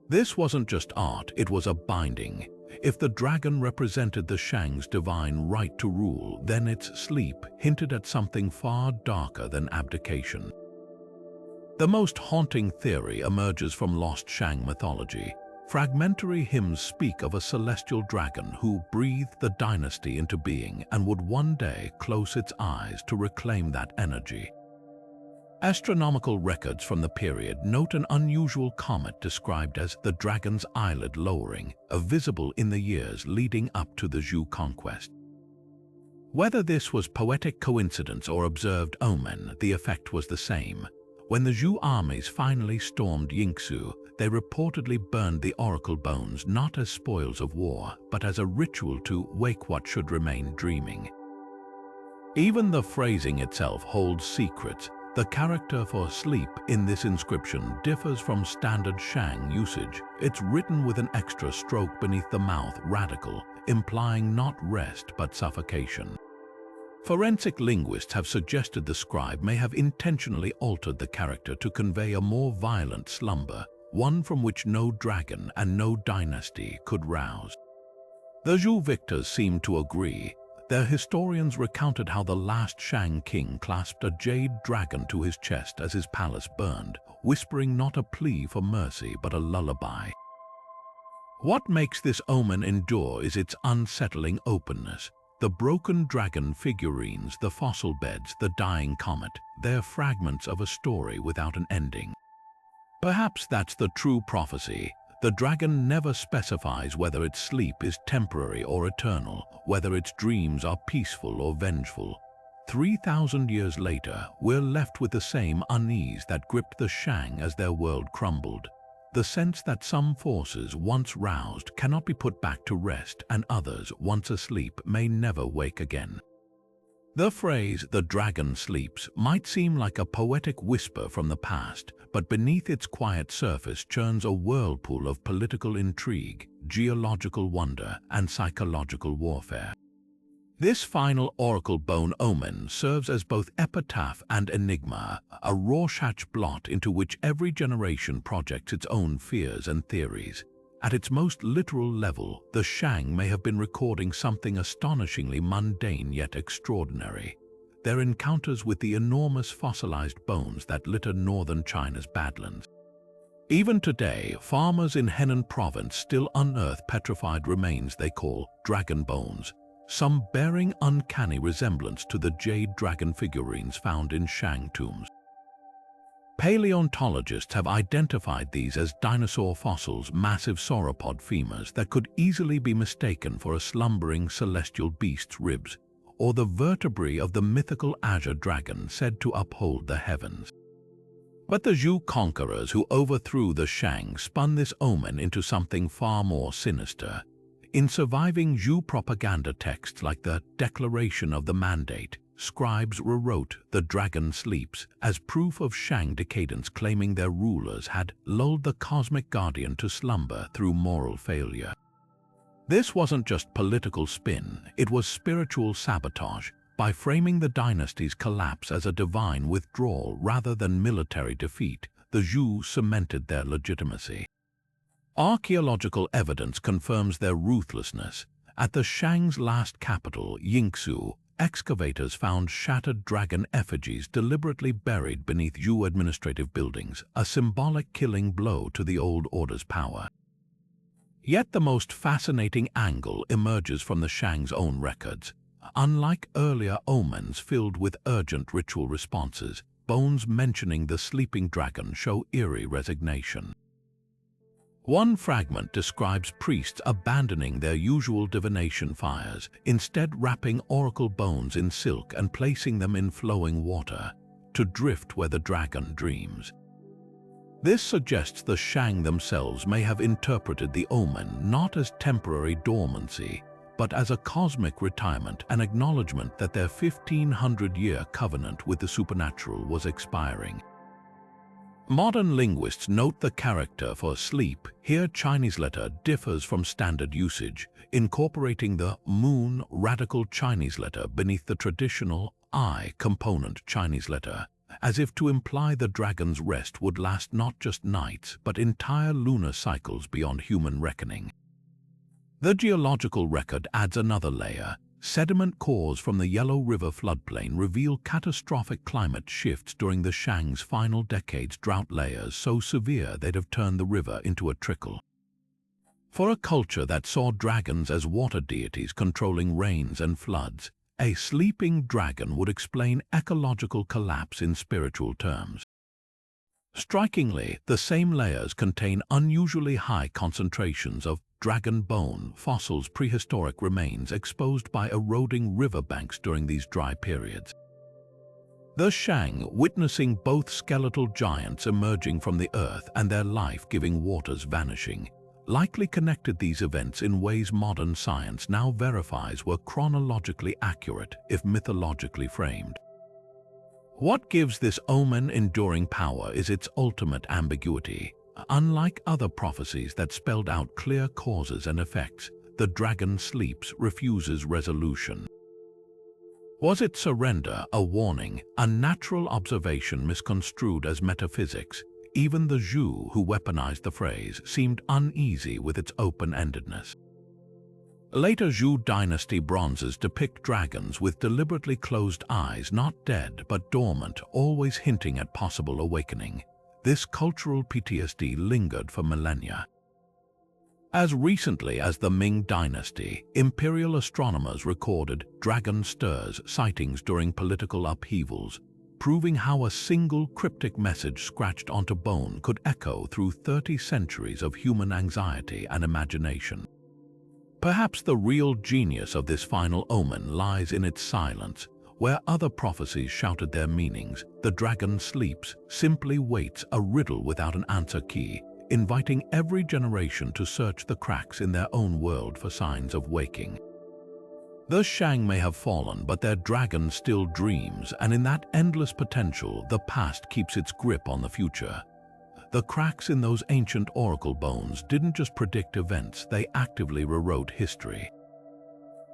This wasn't just art, it was a binding. If the dragon represented the Shang's divine right to rule, then its sleep hinted at something far darker than abdication. The most haunting theory emerges from lost Shang mythology. Fragmentary hymns speak of a celestial dragon who breathed the dynasty into being and would one day close its eyes to reclaim that energy. Astronomical records from the period note an unusual comet described as the dragon's eyelid lowering, visible in the years leading up to the Zhou conquest. Whether this was poetic coincidence or observed omen, the effect was the same. When the Zhou armies finally stormed Yingzhou, they reportedly burned the oracle bones not as spoils of war, but as a ritual to wake what should remain dreaming. Even the phrasing itself holds secrets. The character for sleep in this inscription differs from standard Shang usage. It's written with an extra stroke beneath the mouth, radical, implying not rest but suffocation. Forensic linguists have suggested the scribe may have intentionally altered the character to convey a more violent slumber, one from which no dragon and no dynasty could rouse. The Zhou victors seem to agree. Their historians recounted how the last Shang king clasped a jade dragon to his chest as his palace burned, whispering not a plea for mercy but a lullaby. What makes this omen endure is its unsettling openness. The broken dragon figurines, the fossil beds, the dying comet, they're fragments of a story without an ending. Perhaps that's the true prophecy. The dragon never specifies whether its sleep is temporary or eternal, whether its dreams are peaceful or vengeful. 3,000 years later, we're left with the same unease that gripped the Shang as their world crumbled. The sense that some forces, once roused, cannot be put back to rest, and others, once asleep, may never wake again. The phrase, "the dragon sleeps," might seem like a poetic whisper from the past, but beneath its quiet surface churns a whirlpool of political intrigue, geological wonder, and psychological warfare. This final oracle bone omen serves as both epitaph and enigma, a Rorschach blot into which every generation projects its own fears and theories. At its most literal level, the Shang may have been recording something astonishingly mundane yet extraordinary. Their encounters with the enormous fossilized bones that litter northern China's badlands. Even today, farmers in Henan province still unearth petrified remains they call dragon bones, some bearing uncanny resemblance to the jade dragon figurines found in Shang tombs. Paleontologists have identified these as dinosaur fossils, massive sauropod femurs that could easily be mistaken for a slumbering celestial beast's ribs, or the vertebrae of the mythical azure dragon said to uphold the heavens. But the Zhou conquerors who overthrew the Shang spun this omen into something far more sinister. In surviving Zhou propaganda texts like the Declaration of the Mandate, scribes rewrote "The dragon sleeps" as proof of Shang decadence, claiming their rulers had lulled the cosmic guardian to slumber through moral failure. This wasn't just political spin, it was spiritual sabotage. By framing the dynasty's collapse as a divine withdrawal rather than military defeat, the Zhou cemented their legitimacy. Archaeological evidence confirms their ruthlessness. At the Shang's last capital, Yingzhou, excavators found shattered dragon effigies deliberately buried beneath Zhou administrative buildings, a symbolic killing blow to the old order's power. Yet the most fascinating angle emerges from the Shang's own records. Unlike earlier omens filled with urgent ritual responses, bones mentioning the sleeping dragon show eerie resignation. One fragment describes priests abandoning their usual divination fires, instead wrapping oracle bones in silk and placing them in flowing water, to drift where the dragon dreams. This suggests the Shang themselves may have interpreted the omen not as temporary dormancy, but as a cosmic retirement, an acknowledgement that their 1500-year covenant with the supernatural was expiring. Modern linguists note the character for sleep. Here Chinese letter differs from standard usage, incorporating the moon radical Chinese letter beneath the traditional I component Chinese letter, as if to imply the dragon's rest would last not just nights, but entire lunar cycles beyond human reckoning. The geological record adds another layer. Sediment cores from the Yellow River floodplain reveal catastrophic climate shifts during the Shang's final decades, drought layers so severe they'd have turned the river into a trickle. For a culture that saw dragons as water deities controlling rains and floods, a sleeping dragon would explain ecological collapse in spiritual terms. Strikingly, the same layers contain unusually high concentrations of dragon bone fossils, prehistoric remains exposed by eroding riverbanks during these dry periods. The Shang, witnessing both skeletal giants emerging from the earth and their life-giving waters vanishing, likely connected these events in ways modern science now verifies were chronologically accurate if mythologically framed. What gives this omen enduring power is its ultimate ambiguity. Unlike other prophecies that spelled out clear causes and effects, the dragon sleeps refuses resolution. Was it surrender, a warning, a natural observation misconstrued as metaphysics? Even the Zhou, who weaponized the phrase, seemed uneasy with its open-endedness. Later Zhou dynasty bronzes depict dragons with deliberately closed eyes, not dead but dormant, always hinting at possible awakening. This cultural PTSD lingered for millennia. As recently as the Ming Dynasty, imperial astronomers recorded dragon stirs sightings during political upheavals, proving how a single cryptic message scratched onto bone could echo through 30 centuries of human anxiety and imagination. Perhaps the real genius of this final omen lies in its silence. Where other prophecies shouted their meanings, the dragon sleeps, simply waits, a riddle without an answer key, inviting every generation to search the cracks in their own world for signs of waking. The Shang may have fallen, but their dragon still dreams, and in that endless potential, the past keeps its grip on the future. The cracks in those ancient oracle bones didn't just predict events, they actively rewrote history.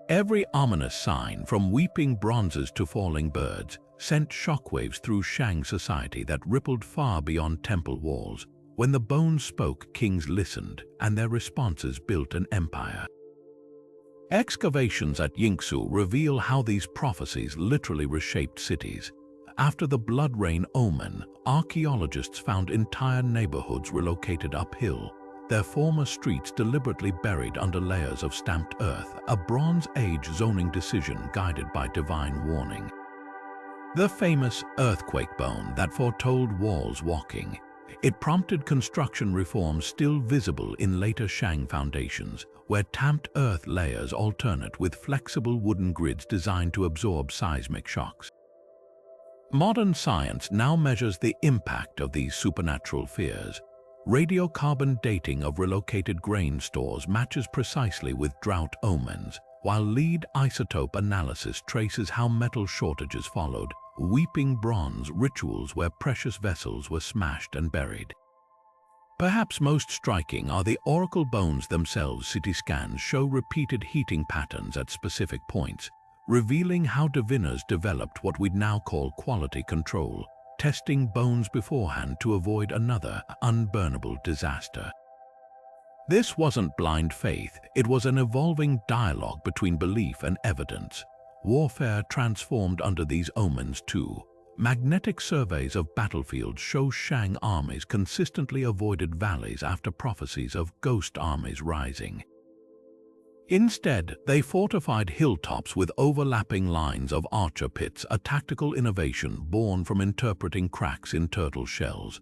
Every ominous sign, from weeping bronzes to falling birds, sent shockwaves through Shang society that rippled far beyond temple walls. When the bones spoke, kings listened, and their responses built an empire. Excavations at Yingzhou reveal how these prophecies literally reshaped cities. After the blood rain omen, archaeologists found entire neighborhoods relocated uphill, their former streets deliberately buried under layers of stamped earth, a Bronze Age zoning decision guided by divine warning. The famous earthquake bone that foretold walls walking, it prompted construction reforms still visible in later Shang foundations, where tamped earth layers alternate with flexible wooden grids designed to absorb seismic shocks. Modern science now measures the impact of these supernatural fears. Radiocarbon dating of relocated grain stores matches precisely with drought omens, while lead isotope analysis traces how metal shortages followed, weeping bronze rituals where precious vessels were smashed and buried. Perhaps most striking are the oracle bones themselves. CT scans show repeated heating patterns at specific points, revealing how diviners developed what we'd now call quality control, testing bones beforehand to avoid another unburnable disaster. This wasn't blind faith, it was an evolving dialogue between belief and evidence. Warfare transformed under these omens too. Magnetic surveys of battlefields show Shang armies consistently avoided valleys after prophecies of ghost armies rising. Instead, they fortified hilltops with overlapping lines of archer pits, a tactical innovation born from interpreting cracks in turtle shells.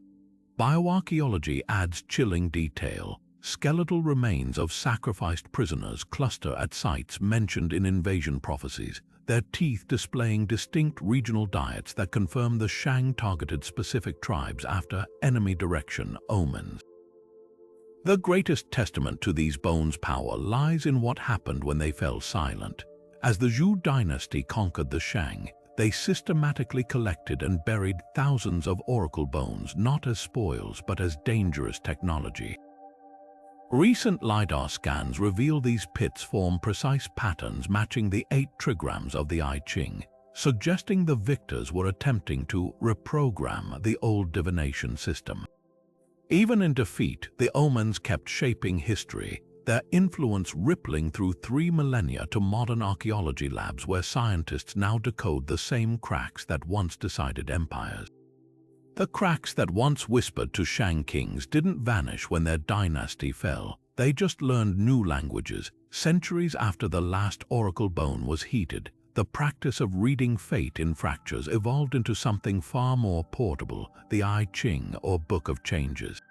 Bioarchaeology adds chilling detail. Skeletal remains of sacrificed prisoners cluster at sites mentioned in invasion prophecies, their teeth displaying distinct regional diets that confirm the Shang targeted specific tribes after enemy direction omens. The greatest testament to these bones' power lies in what happened when they fell silent. As the Zhou dynasty conquered the Shang, they systematically collected and buried thousands of oracle bones, not as spoils but as dangerous technology. Recent LiDAR scans reveal these pits form precise patterns matching the 8 trigrams of the I Ching, suggesting the victors were attempting to reprogram the old divination system. Even in defeat, the omens kept shaping history, their influence rippling through 3 millennia to modern archaeology labs where scientists now decode the same cracks that once decided empires. The cracks that once whispered to Shang kings didn't vanish when their dynasty fell. They just learned new languages. Centuries after the last oracle bone was heated, the practice of reading fate in fractures evolved into something far more portable, the I Ching or Book of Changes.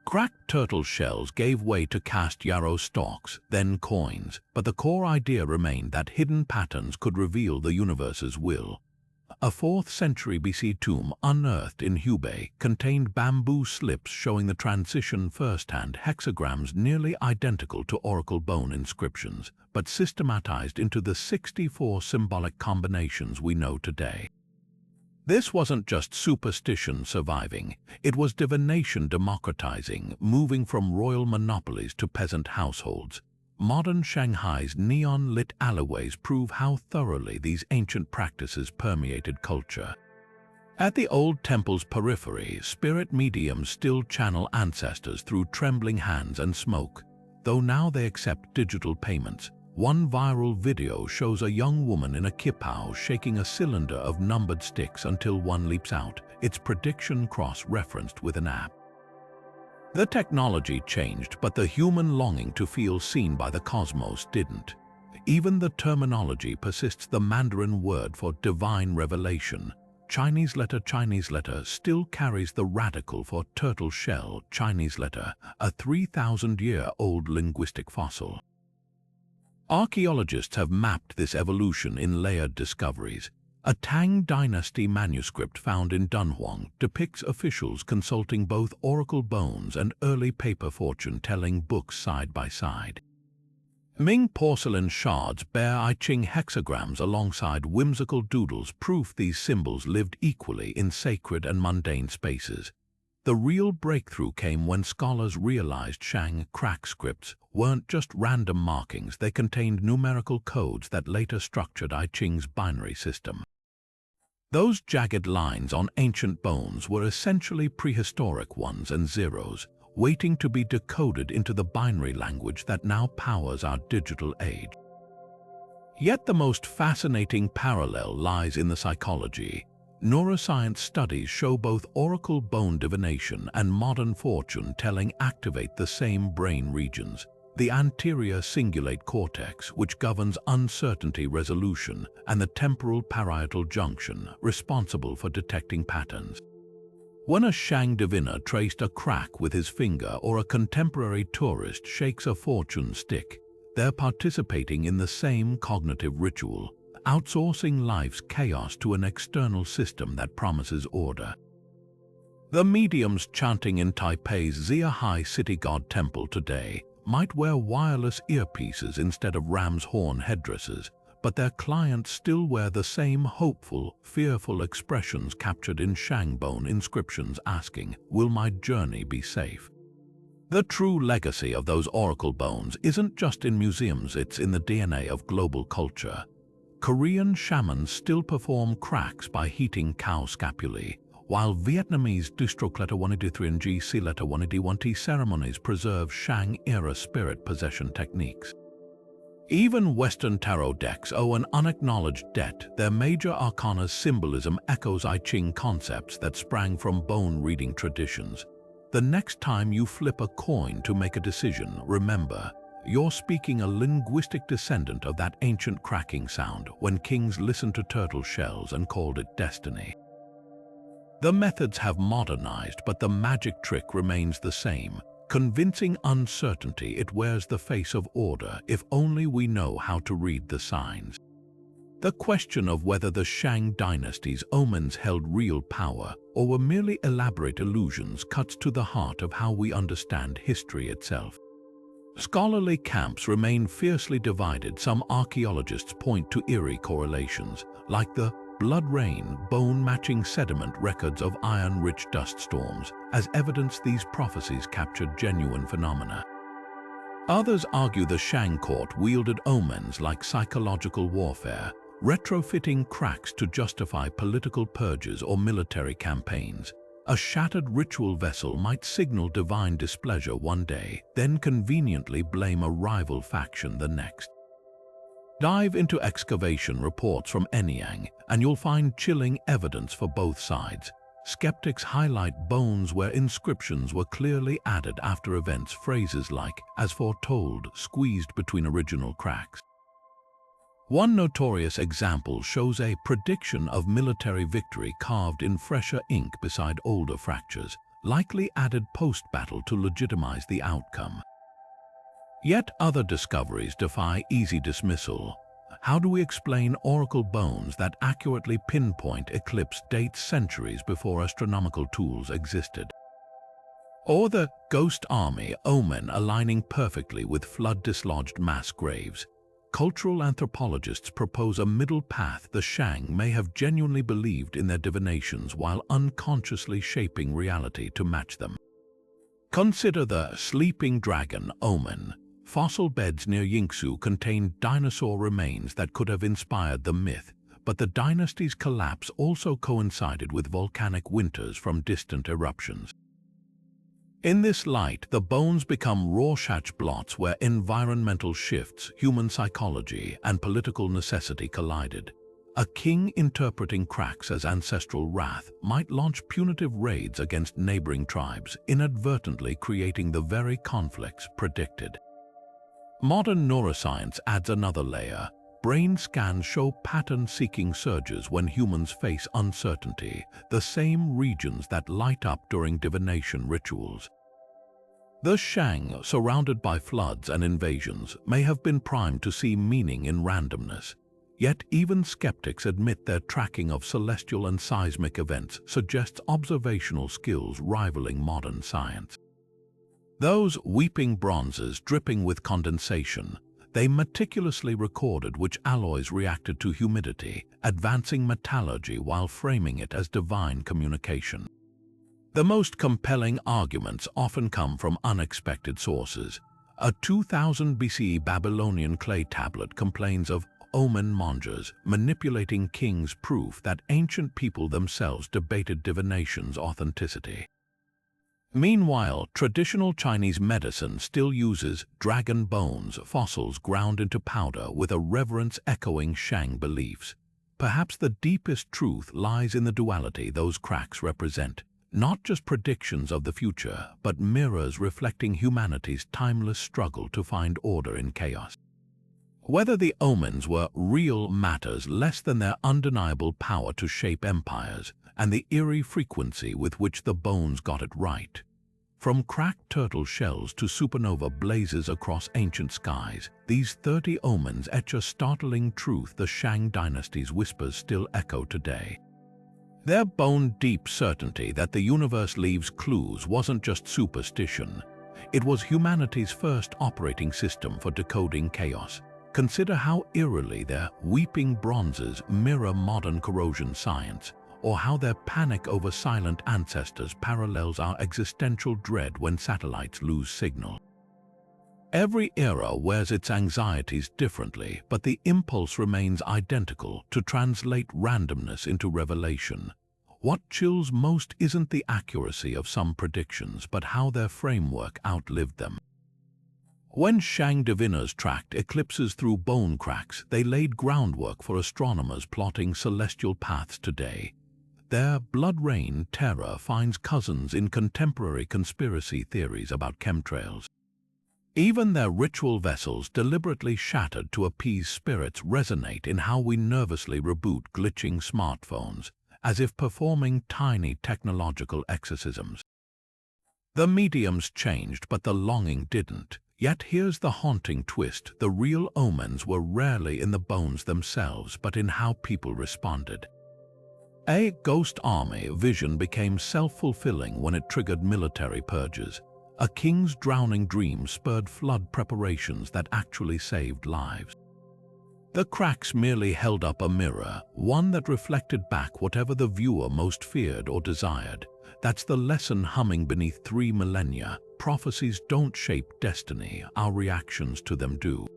Cracked turtle shells gave way to cast yarrow stalks, then coins, but the core idea remained that hidden patterns could reveal the universe's will. A 4th century BC tomb unearthed in Hubei contained bamboo slips showing the transition firsthand, hexagrams nearly identical to oracle bone inscriptions, but systematized into the 64 symbolic combinations we know today. This wasn't just superstition surviving, it was divination democratizing, moving from royal monopolies to peasant households. Modern Shanghai's neon-lit alleyways prove how thoroughly these ancient practices permeated culture. At the old temple's periphery, spirit mediums still channel ancestors through trembling hands and smoke, though now they accept digital payments. One viral video shows a young woman in a kipao shaking a cylinder of numbered sticks until one leaps out, its prediction cross-referenced with an app. The technology changed, but the human longing to feel seen by the cosmos didn't. Even the terminology persists. The Mandarin word for divine revelation, Chinese letter still carries the radical for turtle shell Chinese letter, a 3,000-year-old linguistic fossil. Archaeologists have mapped this evolution in layered discoveries. A Tang Dynasty manuscript found in Dunhuang depicts officials consulting both oracle bones and early paper fortune-telling books side by side. Ming porcelain shards bear I Ching hexagrams alongside whimsical doodles, proof these symbols lived equally in sacred and mundane spaces. The real breakthrough came when scholars realized Shang crack scripts weren't just random markings, they contained numerical codes that later structured I Ching's binary system. Those jagged lines on ancient bones were essentially prehistoric ones and zeros, waiting to be decoded into the binary language that now powers our digital age. Yet the most fascinating parallel lies in the psychology. Neuroscience studies show both oracle bone divination and modern fortune-telling activate the same brain regions. The anterior cingulate cortex, which governs uncertainty resolution, and the temporal parietal junction, responsible for detecting patterns. When a Shang diviner traced a crack with his finger or a contemporary tourist shakes a fortune stick, they're participating in the same cognitive ritual, outsourcing life's chaos to an external system that promises order. The mediums chanting in Taipei's Ziyahai city god temple today might wear wireless earpieces instead of ram's horn headdresses, but their clients still wear the same hopeful, fearful expressions captured in Shang bone inscriptions asking, "Will my journey be safe?" The true legacy of those oracle bones isn't just in museums, it's in the DNA of global culture. Korean shamans still perform cracks by heating cow scapulae, while Vietnamese Distrokletter 183 and GC letter 181T ceremonies preserve Shang-era spirit possession techniques. Even Western tarot decks owe an unacknowledged debt. Their major arcana's symbolism echoes I Ching concepts that sprang from bone-reading traditions. The next time you flip a coin to make a decision, remember, you're speaking a linguistic descendant of that ancient cracking sound when kings listened to turtle shells and called it destiny. The methods have modernized, but the magic trick remains the same. Convincing uncertainty, it wears the face of order if only we know how to read the signs. The question of whether the Shang Dynasty's omens held real power or were merely elaborate illusions cuts to the heart of how we understand history itself. Scholarly camps remain fiercely divided. Some archaeologists point to eerie correlations, like the blood rain, bone-matching sediment records of iron-rich dust storms, as evidence these prophecies captured genuine phenomena. Others argue the Shang court wielded omens like psychological warfare, retrofitting cracks to justify political purges or military campaigns. A shattered ritual vessel might signal divine displeasure one day, then conveniently blame a rival faction the next. Dive into excavation reports from Enyang, and you'll find chilling evidence for both sides. Skeptics highlight bones where inscriptions were clearly added after events, phrases like, "as foretold," squeezed between original cracks. One notorious example shows a prediction of military victory carved in fresher ink beside older fractures, likely added post-battle to legitimize the outcome. Yet other discoveries defy easy dismissal. How do we explain oracle bones that accurately pinpoint eclipse dates centuries before astronomical tools existed? Or the ghost army omen aligning perfectly with flood-dislodged mass graves? Cultural anthropologists propose a middle path. The Shang may have genuinely believed in their divinations while unconsciously shaping reality to match them. Consider the sleeping dragon omen. Fossil beds near Yingsu contain dinosaur remains that could have inspired the myth, but the dynasty's collapse also coincided with volcanic winters from distant eruptions. In this light, the bones become Rorschach blots where environmental shifts, human psychology, and political necessity collided. A king interpreting cracks as ancestral wrath might launch punitive raids against neighboring tribes, inadvertently creating the very conflicts predicted. Modern neuroscience adds another layer. Brain scans show pattern-seeking surges when humans face uncertainty, the same regions that light up during divination rituals. The Shang, surrounded by floods and invasions, may have been primed to see meaning in randomness. Yet even skeptics admit their tracking of celestial and seismic events suggests observational skills rivaling modern science. Those weeping bronzes dripping with condensation, they meticulously recorded which alloys reacted to humidity, advancing metallurgy while framing it as divine communication. The most compelling arguments often come from unexpected sources. A 2000 BCE Babylonian clay tablet complains of omen mongers manipulating kings, proof that ancient people themselves debated divination's authenticity. Meanwhile, traditional Chinese medicine still uses dragon bones, fossils ground into powder with a reverence echoing Shang beliefs. Perhaps the deepest truth lies in the duality those cracks represent, not just predictions of the future, but mirrors reflecting humanity's timeless struggle to find order in chaos. Whether the omens were real matters less than their undeniable power to shape empires, and the eerie frequency with which the bones got it right. From cracked turtle shells to supernova blazes across ancient skies, these 30 omens etch a startling truth the Shang Dynasty's whispers still echo today. Their bone-deep certainty that the universe leaves clues wasn't just superstition. It was humanity's first operating system for decoding chaos. Consider how eerily their weeping bronzes mirror modern corrosion science, or how their panic over silent ancestors parallels our existential dread when satellites lose signal. Every era wears its anxieties differently, but the impulse remains identical: to translate randomness into revelation. What chills most isn't the accuracy of some predictions, but how their framework outlived them. When Shang diviners tracked eclipses through bone cracks, they laid groundwork for astronomers plotting celestial paths today. Their blood-rain terror finds cousins in contemporary conspiracy theories about chemtrails. Even their ritual vessels, deliberately shattered to appease spirits, resonate in how we nervously reboot glitching smartphones, as if performing tiny technological exorcisms. The mediums changed, but the longing didn't. Yet here's the haunting twist: the real omens were rarely in the bones themselves, but in how people responded. A ghost army vision became self-fulfilling when it triggered military purges. A king's drowning dream spurred flood preparations that actually saved lives. The cracks merely held up a mirror, one that reflected back whatever the viewer most feared or desired. That's the lesson humming beneath 3 millennia. Prophecies don't shape destiny, our reactions to them do.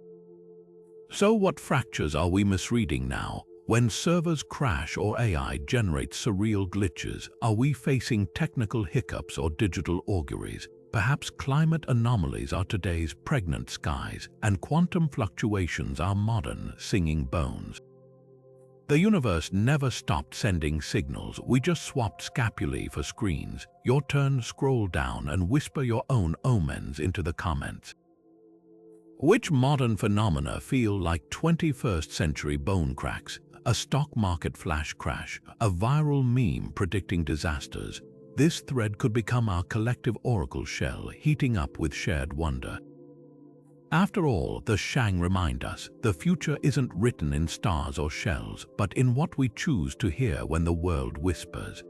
So what fractures are we misreading now? When servers crash or AI generates surreal glitches, are we facing technical hiccups or digital auguries? Perhaps climate anomalies are today's pregnant skies, and quantum fluctuations are modern singing bones. The universe never stopped sending signals, we just swapped scapulae for screens. Your turn: scroll down and whisper your own omens into the comments. Which modern phenomena feel like 21st century bone cracks? A stock market flash crash? A viral meme predicting disasters? This thread could become our collective oracle shell, heating up with shared wonder. After all, the Shang remind us, the future isn't written in stars or shells, but in what we choose to hear when the world whispers.